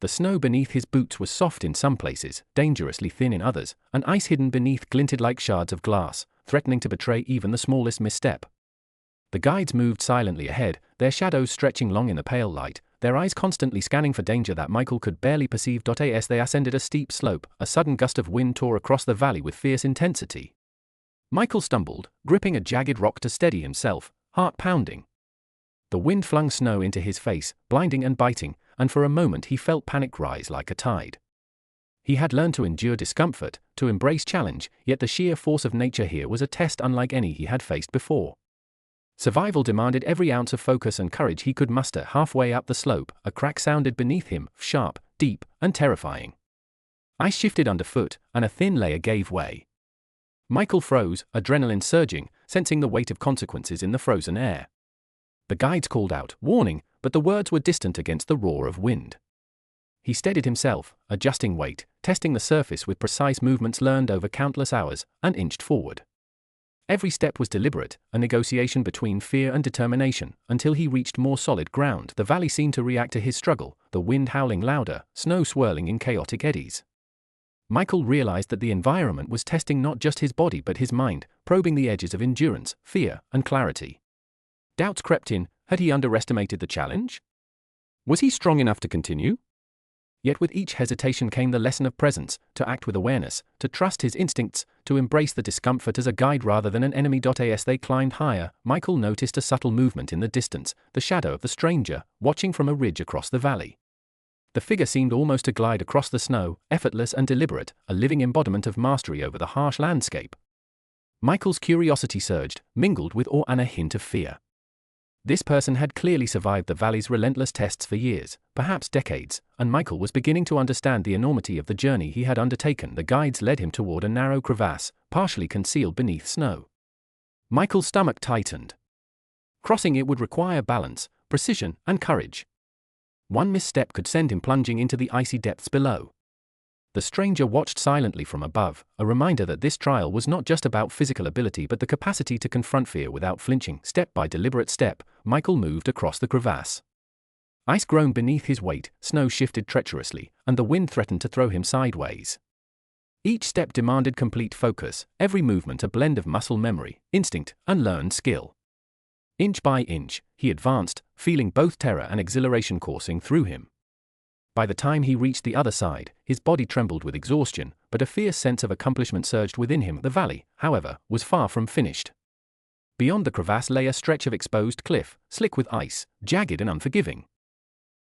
The snow beneath his boots was soft in some places, dangerously thin in others, and ice hidden beneath glinted like shards of glass, threatening to betray even the smallest misstep. The guides moved silently ahead, their shadows stretching long in the pale light, their eyes constantly scanning for danger that Michael could barely perceive. As they ascended a steep slope, a sudden gust of wind tore across the valley with fierce intensity. Michael stumbled, gripping a jagged rock to steady himself, heart pounding. The wind flung snow into his face, blinding and biting, and for a moment he felt panic rise like a tide. He had learned to endure discomfort, to embrace challenge, yet the sheer force of nature here was a test unlike any he had faced before. Survival demanded every ounce of focus and courage he could muster. Halfway up the slope, a crack sounded beneath him, sharp, deep, and terrifying. Ice shifted underfoot, and a thin layer gave way. Michael froze, adrenaline surging, sensing the weight of consequences in the frozen air. The guides called out, warning, but the words were distant against the roar of wind. He steadied himself, adjusting weight, testing the surface with precise movements learned over countless hours, and inched forward. Every step was deliberate, a negotiation between fear and determination, until he reached more solid ground. The valley seemed to react to his struggle, the wind howling louder, snow swirling in chaotic eddies. Michael realized that the environment was testing not just his body but his mind, probing the edges of endurance, fear, and clarity. Doubts crept in. Had he underestimated the challenge? Was he strong enough to continue? Yet with each hesitation came the lesson of presence, to act with awareness, to trust his instincts, to embrace the discomfort as a guide rather than an enemy. As they climbed higher, Michael noticed a subtle movement in the distance, the shadow of the stranger, watching from a ridge across the valley. The figure seemed almost to glide across the snow, effortless and deliberate, a living embodiment of mastery over the harsh landscape. Michael's curiosity surged, mingled with awe and a hint of fear. This person had clearly survived the valley's relentless tests for years, perhaps decades, and Michael was beginning to understand the enormity of the journey he had undertaken. The guides led him toward a narrow crevasse, partially concealed beneath snow. Michael's stomach tightened. Crossing it would require balance, precision, and courage. One misstep could send him plunging into the icy depths below. The stranger watched silently from above, a reminder that this trial was not just about physical ability but the capacity to confront fear without flinching. Step by deliberate step, Michael moved across the crevasse. Ice groaned beneath his weight, snow shifted treacherously, and the wind threatened to throw him sideways. Each step demanded complete focus, every movement a blend of muscle memory, instinct, and learned skill. Inch by inch, he advanced, feeling both terror and exhilaration coursing through him. By the time he reached the other side, his body trembled with exhaustion, but a fierce sense of accomplishment surged within him. The valley, however, was far from finished. Beyond the crevasse lay a stretch of exposed cliff, slick with ice, jagged and unforgiving.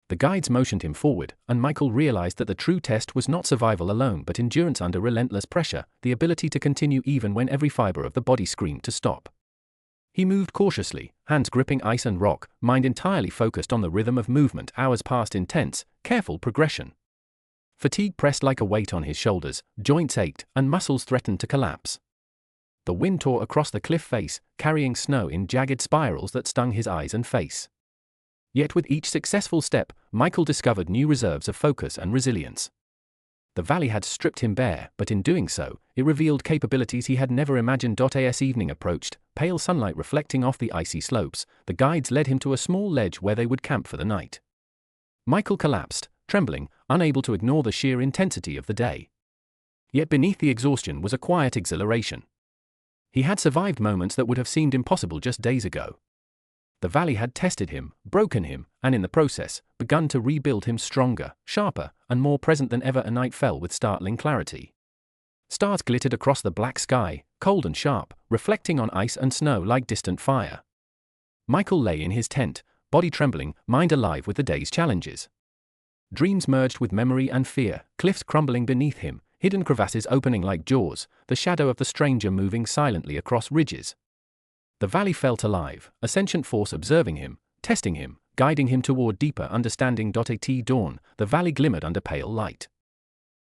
The guides motioned him forward, and Michael realized that the true test was not survival alone but endurance under relentless pressure, the ability to continue even when every fiber of the body screamed to stop. He moved cautiously, hands gripping ice and rock, mind entirely focused on the rhythm of movement. Hours passed in tense, careful progression. Fatigue pressed like a weight on his shoulders, joints ached, and muscles threatened to collapse. The wind tore across the cliff face, carrying snow in jagged spirals that stung his eyes and face. Yet with each successful step, Michael discovered new reserves of focus and resilience. The valley had stripped him bare, but in doing so, it revealed capabilities he had never imagined. As evening approached, pale sunlight reflecting off the icy slopes, the guides led him to a small ledge where they would camp for the night. Michael collapsed, trembling, unable to ignore the sheer intensity of the day. Yet beneath the exhaustion was a quiet exhilaration. He had survived moments that would have seemed impossible just days ago. The valley had tested him, broken him, and in the process, begun to rebuild him stronger, sharper, and more present than ever. A night fell with startling clarity. Stars glittered across the black sky, cold and sharp, reflecting on ice and snow like distant fire. Michael lay in his tent, body trembling, mind alive with the day's challenges. Dreams merged with memory and fear, cliffs crumbling beneath him, hidden crevasses opening like jaws, the shadow of the stranger moving silently across ridges. The valley felt alive, a sentient force observing him, testing him, guiding him toward deeper understanding. At dawn, the valley glimmered under pale light.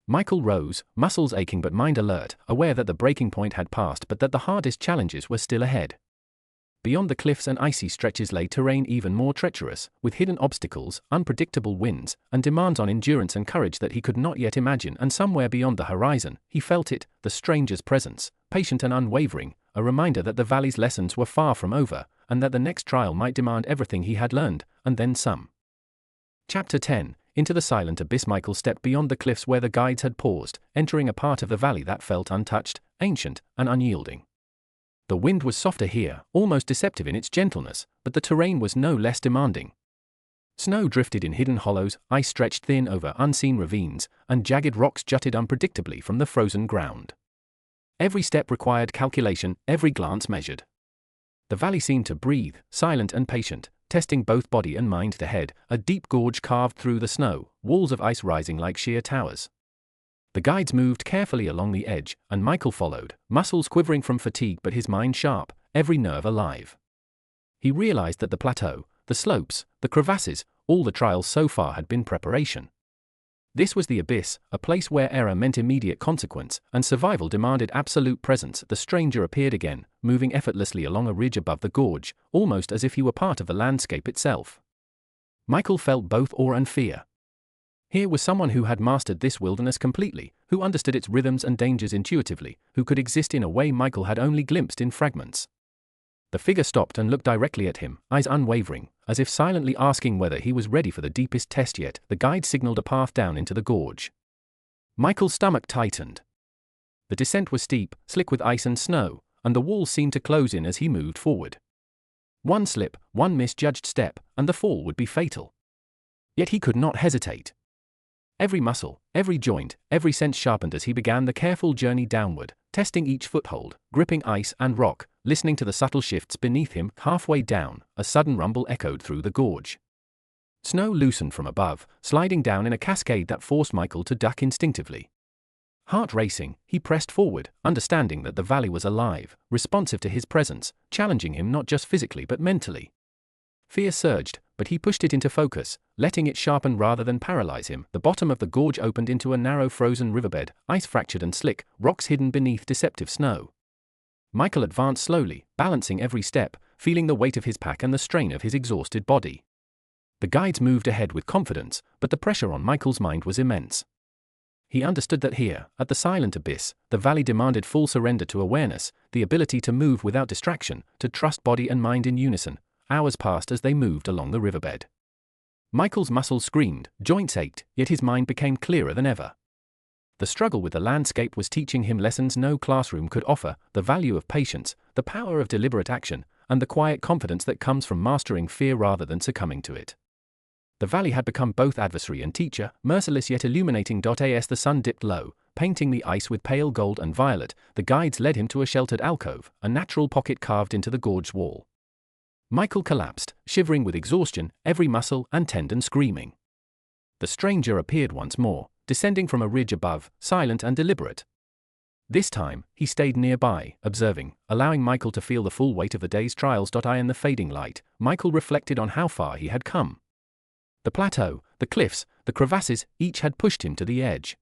Michael rose, muscles aching but mind alert, aware that the breaking point had passed but that the hardest challenges were still ahead. Beyond the cliffs and icy stretches lay terrain even more treacherous, with hidden obstacles, unpredictable winds, and demands on endurance and courage that he could not yet imagine. And somewhere beyond the horizon, he felt it, the stranger's presence, patient and unwavering, a reminder that the valley's lessons were far from over, and that the next trial might demand everything he had learned, and then some. Chapter 10. Into the silent abyss. Michael stepped beyond the cliffs where the guides had paused, entering a part of the valley that felt untouched, ancient, and unyielding. The wind was softer here, almost deceptive in its gentleness, but the terrain was no less demanding. Snow drifted in hidden hollows, ice stretched thin over unseen ravines, and jagged rocks jutted unpredictably from the frozen ground. Every step required calculation, every glance measured. The valley seemed to breathe, silent and patient, testing both body and mind. Ahead, a deep gorge carved through the snow, walls of ice rising like sheer towers. The guides moved carefully along the edge, and Michael followed, muscles quivering from fatigue but his mind sharp, every nerve alive. He realized that the plateau, the slopes, the crevasses, all the trials so far had been preparation. This was the abyss, a place where error meant immediate consequence, and survival demanded absolute presence. The stranger appeared again, moving effortlessly along a ridge above the gorge, almost as if he were part of the landscape itself. Michael felt both awe and fear. Here was someone who had mastered this wilderness completely, who understood its rhythms and dangers intuitively, who could exist in a way Michael had only glimpsed in fragments. The figure stopped and looked directly at him, eyes unwavering, as if silently asking whether he was ready for the deepest test yet. The guide signaled a path down into the gorge. Michael's stomach tightened. The descent was steep, slick with ice and snow, and the walls seemed to close in as he moved forward. One slip, one misjudged step, and the fall would be fatal. Yet he could not hesitate. Every muscle, every joint, every sense sharpened as he began the careful journey downward, testing each foothold, gripping ice and rock, listening to the subtle shifts beneath him. Halfway down, a sudden rumble echoed through the gorge. Snow loosened from above, sliding down in a cascade that forced Michael to duck instinctively. Heart racing, he pressed forward, understanding that the valley was alive, responsive to his presence, challenging him not just physically but mentally. Fear surged, but he pushed it into focus, letting it sharpen rather than paralyze him. The bottom of the gorge opened into a narrow frozen riverbed, ice-fractured and slick, rocks hidden beneath deceptive snow. Michael advanced slowly, balancing every step, feeling the weight of his pack and the strain of his exhausted body. The guides moved ahead with confidence, but the pressure on Michael's mind was immense. He understood that here, at the silent abyss, the valley demanded full surrender to awareness, the ability to move without distraction, to trust body and mind in unison. Hours passed as they moved along the riverbed. Michael's muscles screamed, joints ached, yet his mind became clearer than ever. The struggle with the landscape was teaching him lessons no classroom could offer: the value of patience, the power of deliberate action, and the quiet confidence that comes from mastering fear rather than succumbing to it. The valley had become both adversary and teacher, merciless yet illuminating. As the sun dipped low, painting the ice with pale gold and violet, the guides led him to a sheltered alcove, a natural pocket carved into the gorge wall. Michael collapsed, shivering with exhaustion, every muscle and tendon screaming. The stranger appeared once more, descending from a ridge above, silent and deliberate. This time, he stayed nearby, observing, allowing Michael to feel the full weight of the day's trials. In the fading light, Michael reflected on how far he had come. The plateau, the cliffs, the crevasses, each had pushed him to the edge.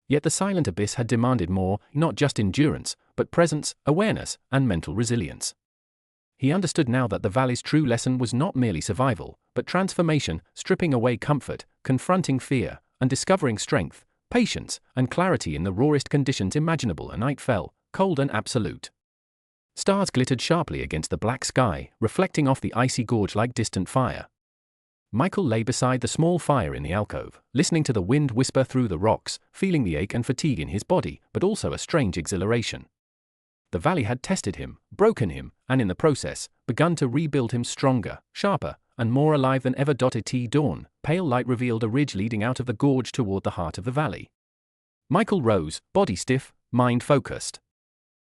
Yet the silent abyss had demanded more, not just endurance, but presence, awareness, and mental resilience. He understood now that the valley's true lesson was not merely survival, but transformation, stripping away comfort, confronting fear, and discovering strength, patience, and clarity in the rawest conditions imaginable. A night fell, cold and absolute. Stars glittered sharply against the black sky, reflecting off the icy gorge like distant fire. Michael lay beside the small fire in the alcove, listening to the wind whisper through the rocks, feeling the ache and fatigue in his body, but also a strange exhilaration. The valley had tested him, broken him, and in the process, begun to rebuild him stronger, sharper, and more alive than ever. At dawn, pale light revealed a ridge leading out of the gorge toward the heart of the valley. Michael rose, body stiff, mind focused.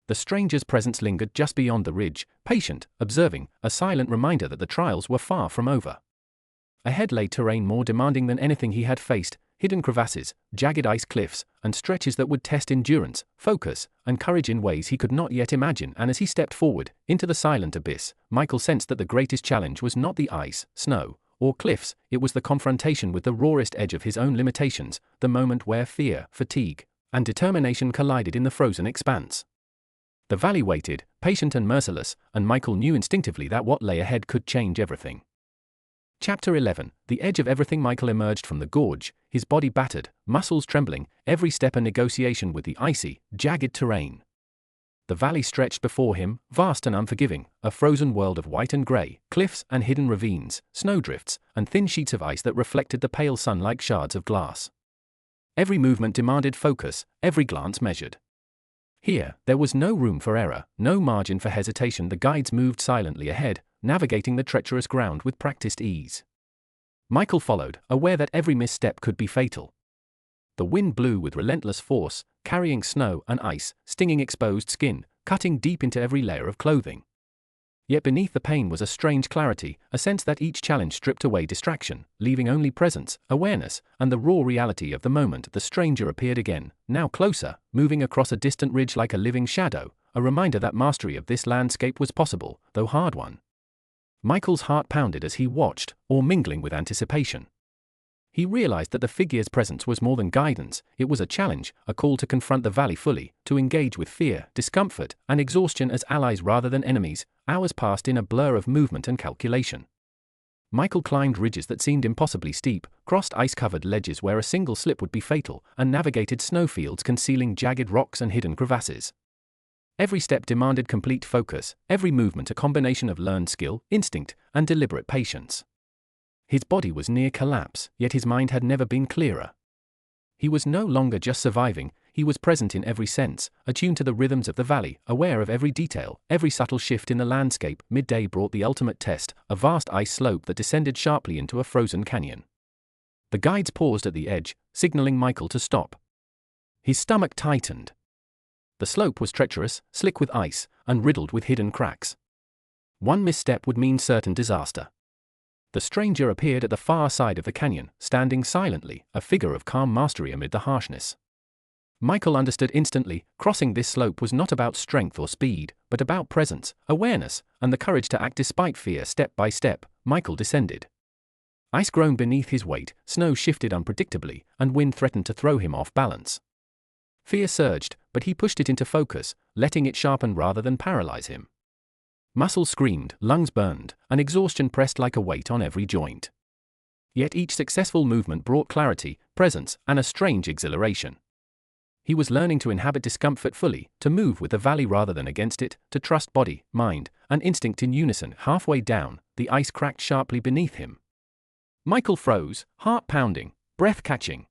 The stranger's presence lingered just beyond the ridge, patient, observing, a silent reminder that the trials were far from over. Ahead lay terrain more demanding than anything he had faced: hidden crevasses, jagged ice cliffs, and stretches that would test endurance, focus, and courage in ways he could not yet imagine. And as he stepped forward, into the silent abyss, Michael sensed that the greatest challenge was not the ice, snow, or cliffs, it was the confrontation with the rawest edge of his own limitations, the moment where fear, fatigue, and determination collided in the frozen expanse. The valley waited, patient and merciless, and Michael knew instinctively that what lay ahead could change everything. Chapter 11, The Edge of Everything. Michael emerged from the gorge, his body battered, muscles trembling, every step a negotiation with the icy, jagged terrain. The valley stretched before him, vast and unforgiving, a frozen world of white and grey, cliffs and hidden ravines, snowdrifts, and thin sheets of ice that reflected the pale sun like shards of glass. Every movement demanded focus, every glance measured. Here, there was no room for error, no margin for hesitation. The guides moved silently ahead, navigating the treacherous ground with practiced ease. Michael followed, aware that every misstep could be fatal. The wind blew with relentless force, carrying snow and ice, stinging exposed skin, cutting deep into every layer of clothing. Yet beneath the pain was a strange clarity, a sense that each challenge stripped away distraction, leaving only presence, awareness, and the raw reality of the moment. The stranger appeared again, now closer, moving across a distant ridge like a living shadow, a reminder that mastery of this landscape was possible, though hard one. Michael's heart pounded as he watched, or mingling with anticipation. He realized that the figure's presence was more than guidance, it was a challenge, a call to confront the valley fully, to engage with fear, discomfort, and exhaustion as allies rather than enemies. Hours passed in a blur of movement and calculation. Michael climbed ridges that seemed impossibly steep, crossed ice-covered ledges where a single slip would be fatal, and navigated snowfields concealing jagged rocks and hidden crevasses. Every step demanded complete focus, every movement a combination of learned skill, instinct, and deliberate patience. His body was near collapse, yet his mind had never been clearer. He was no longer just surviving, he was present in every sense, attuned to the rhythms of the valley, aware of every detail, every subtle shift in the landscape. Midday brought the ultimate test, a vast ice slope that descended sharply into a frozen canyon. The guides paused at the edge, signaling Michael to stop. His stomach tightened. The slope was treacherous, slick with ice, and riddled with hidden cracks. One misstep would mean certain disaster. The stranger appeared at the far side of the canyon, standing silently, a figure of calm mastery amid the harshness. Michael understood instantly, crossing this slope was not about strength or speed, but about presence, awareness, and the courage to act despite fear. Step by step, Michael descended. Ice groaned beneath his weight, snow shifted unpredictably, and wind threatened to throw him off balance. Fear surged, but he pushed it into focus, letting it sharpen rather than paralyze him. Muscles screamed, lungs burned, and exhaustion pressed like a weight on every joint. Yet each successful movement brought clarity, presence, and a strange exhilaration. He was learning to inhabit discomfort fully, to move with the valley rather than against it, to trust body, mind, and instinct in unison. Halfway down, the ice cracked sharply beneath him. Michael froze, heart pounding, breath catching.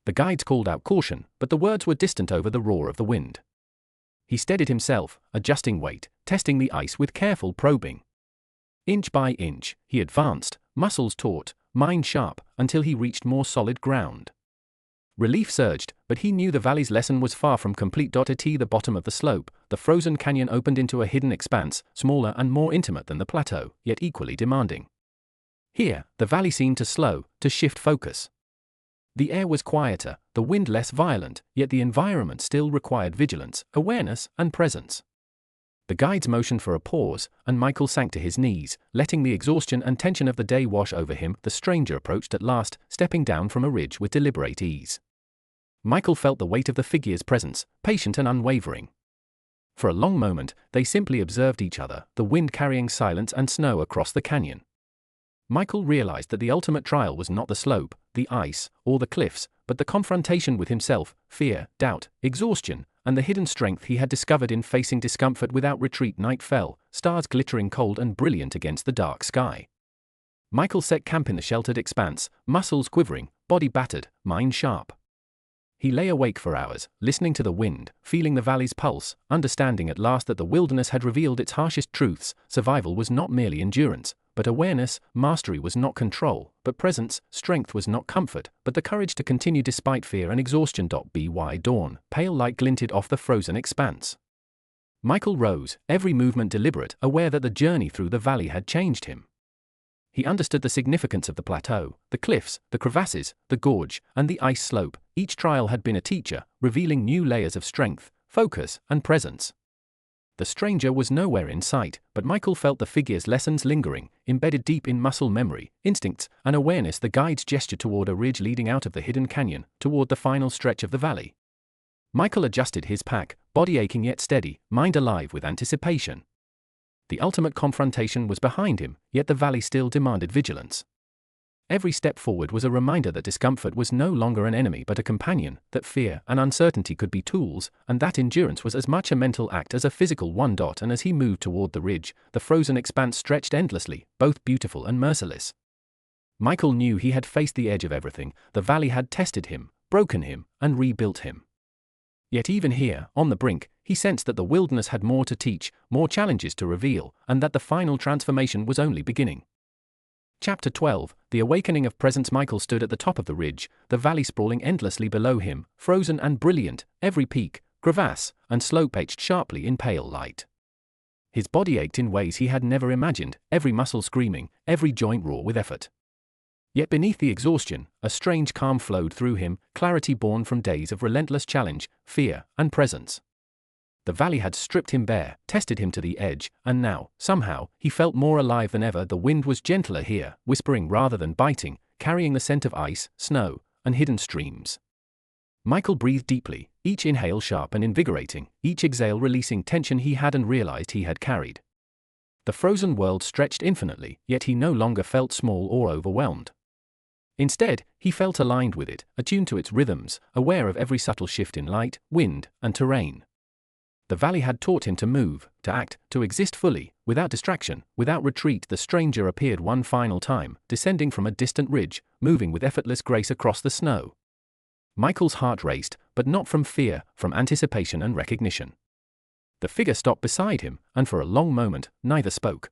The guides called out caution, but the words were distant over the roar of the wind. He steadied himself, adjusting weight, testing the ice with careful probing. Inch by inch, he advanced, muscles taut, mind sharp, until he reached more solid ground. Relief surged, but he knew the valley's lesson was far from complete. At the bottom of the slope, the frozen canyon opened into a hidden expanse, smaller and more intimate than the plateau, yet equally demanding. Here, the valley seemed to slow, to shift focus. The air was quieter, the wind less violent, yet the environment still required vigilance, awareness, and presence. The guides motioned for a pause, and Michael sank to his knees, letting the exhaustion and tension of the day wash over him. The stranger approached at last, stepping down from a ridge with deliberate ease. Michael felt the weight of the figure's presence, patient and unwavering. For a long moment, they simply observed each other, the wind carrying silence and snow across the canyon. Michael realized that the ultimate trial was not the slope, the ice, or the cliffs, but the confrontation with himself, fear, doubt, exhaustion, and the hidden strength he had discovered in facing discomfort without retreat. Night fell, stars glittering cold and brilliant against the dark sky. Michael set camp in the sheltered expanse, muscles quivering, body battered, mind sharp. He lay awake for hours, listening to the wind, feeling the valley's pulse, understanding at last that the wilderness had revealed its harshest truths. Survival was not merely endurance, but awareness. Mastery was not control, but presence. Strength was not comfort, but the courage to continue despite fear and exhaustion. By dawn, pale light glinted off the frozen expanse. Michael rose, every movement deliberate, aware that the journey through the valley had changed him. He understood the significance of the plateau, the cliffs, the crevasses, the gorge, and the ice slope. Each trial had been a teacher, revealing new layers of strength, focus, and presence. The stranger was nowhere in sight, but Michael felt the figure's lessons lingering, embedded deep in muscle memory, instincts, and awareness. The guides gestured toward a ridge leading out of the hidden canyon, toward the final stretch of the valley. Michael adjusted his pack, body aching yet steady, mind alive with anticipation. The ultimate confrontation was behind him, yet the valley still demanded vigilance. Every step forward was a reminder that discomfort was no longer an enemy but a companion, that fear and uncertainty could be tools, and that endurance was as much a mental act as a physical one. And as he moved toward the ridge, the frozen expanse stretched endlessly, both beautiful and merciless. Michael knew he had faced the edge of everything. The valley had tested him, broken him, and rebuilt him. Yet even here, on the brink, he sensed that the wilderness had more to teach, more challenges to reveal, and that the final transformation was only beginning. Chapter 12, The Awakening of Presence. Michael stood at the top of the ridge, the valley sprawling endlessly below him, frozen and brilliant, every peak, crevasse, and slope etched sharply in pale light. His body ached in ways he had never imagined, every muscle screaming, every joint raw with effort. Yet beneath the exhaustion, a strange calm flowed through him, clarity born from days of relentless challenge, fear, and presence. The valley had stripped him bare, tested him to the edge, and now, somehow, he felt more alive than ever. The wind was gentler here, whispering rather than biting, carrying the scent of ice, snow, and hidden streams. Michael breathed deeply, each inhale sharp and invigorating, each exhale releasing tension he hadn't realized he had carried. The frozen world stretched infinitely, yet he no longer felt small or overwhelmed. Instead, he felt aligned with it, attuned to its rhythms, aware of every subtle shift in light, wind, and terrain. The valley had taught him to move, to act, to exist fully, without distraction, without retreat. The stranger appeared one final time, descending from a distant ridge, moving with effortless grace across the snow. Michael's heart raced, but not from fear, from anticipation and recognition. The figure stopped beside him, and for a long moment, neither spoke.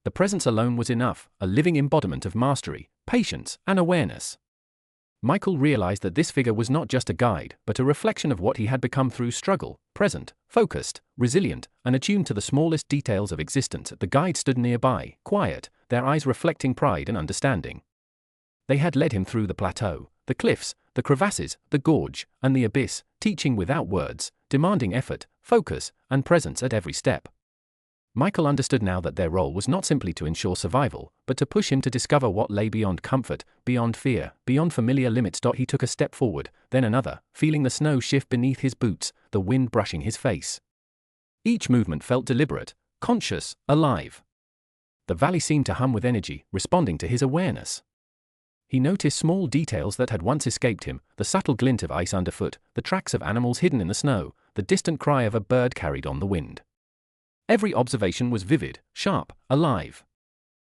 The presence alone was enough, a living embodiment of mastery, patience, and awareness. Michael realized that this figure was not just a guide, but a reflection of what he had become through struggle: present, focused, resilient, and attuned to the smallest details of existence. The guide stood nearby, quiet, their eyes reflecting pride and understanding. They had led him through the plateau, the cliffs, the crevasses, the gorge, and the abyss, teaching without words, demanding effort, focus, and presence at every step. Michael understood now that their role was not simply to ensure survival, but to push him to discover what lay beyond comfort, beyond fear, beyond familiar limits. He took a step forward, then another, feeling the snow shift beneath his boots, the wind brushing his face. Each movement felt deliberate, conscious, alive. The valley seemed to hum with energy, responding to his awareness. He noticed small details that had once escaped him: the subtle glint of ice underfoot, the tracks of animals hidden in the snow, the distant cry of a bird carried on the wind. Every observation was vivid, sharp, alive.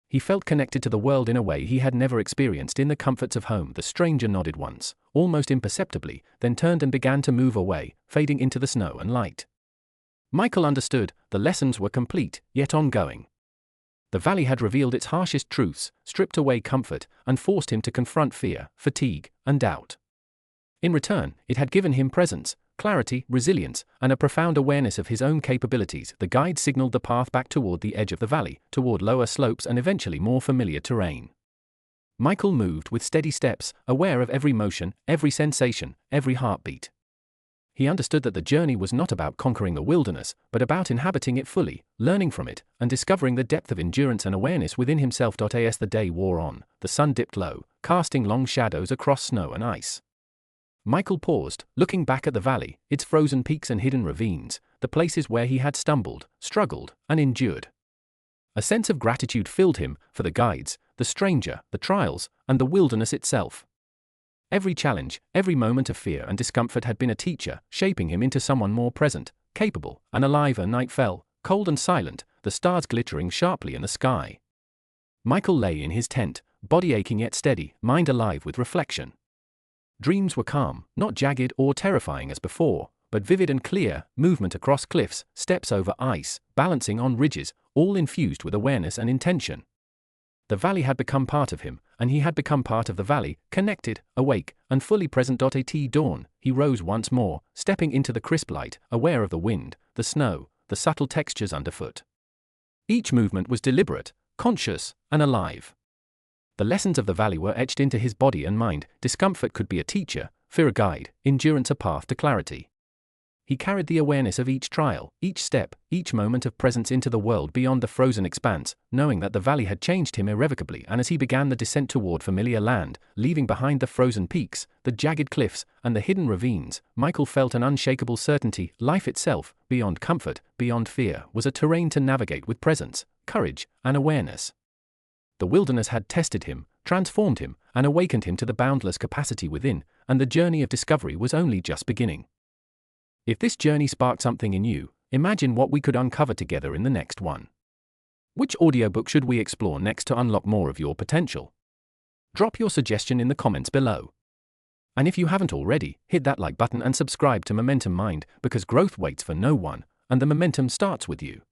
He felt connected to the world in a way he had never experienced in the comforts of home. The stranger nodded once, almost imperceptibly, then turned and began to move away, fading into the snow and light. Michael understood, the lessons were complete, yet ongoing. The valley had revealed its harshest truths, stripped away comfort, and forced him to confront fear, fatigue, and doubt. In return, it had given him presence, clarity, resilience, and a profound awareness of his own capabilities. The guide signaled the path back toward the edge of the valley, toward lower slopes and eventually more familiar terrain. Michael moved with steady steps, aware of every motion, every sensation, every heartbeat. He understood that the journey was not about conquering the wilderness, but about inhabiting it fully, learning from it, and discovering the depth of endurance and awareness within himself. As the day wore on, the sun dipped low, casting long shadows across snow and ice. Michael paused, looking back at the valley, its frozen peaks and hidden ravines, the places where he had stumbled, struggled, and endured. A sense of gratitude filled him, for the guides, the stranger, the trials, and the wilderness itself. Every challenge, every moment of fear and discomfort had been a teacher, shaping him into someone more present, capable, and alive. Night fell, cold and silent, the stars glittering sharply in the sky. Michael lay in his tent, body aching yet steady, mind alive with reflection. Dreams were calm, not jagged or terrifying as before, but vivid and clear: movement across cliffs, steps over ice, balancing on ridges, all infused with awareness and intention. The valley had become part of him, and he had become part of the valley, connected, awake, and fully present. At dawn, he rose once more, stepping into the crisp light, aware of the wind, the snow, the subtle textures underfoot. Each movement was deliberate, conscious, and alive. The lessons of the valley were etched into his body and mind: discomfort could be a teacher, fear a guide, endurance a path to clarity. He carried the awareness of each trial, each step, each moment of presence into the world beyond the frozen expanse, knowing that the valley had changed him irrevocably. And as he began the descent toward familiar land, leaving behind the frozen peaks, the jagged cliffs, and the hidden ravines, Michael felt an unshakable certainty: life itself, beyond comfort, beyond fear, was a terrain to navigate with presence, courage, and awareness. The wilderness had tested him, transformed him, and awakened him to the boundless capacity within, and the journey of discovery was only just beginning. If this journey sparked something in you, imagine what we could uncover together in the next one. Which audiobook should we explore next to unlock more of your potential? Drop your suggestion in the comments below. And if you haven't already, hit that like button and subscribe to Momentum Mind, because growth waits for no one, and the momentum starts with you.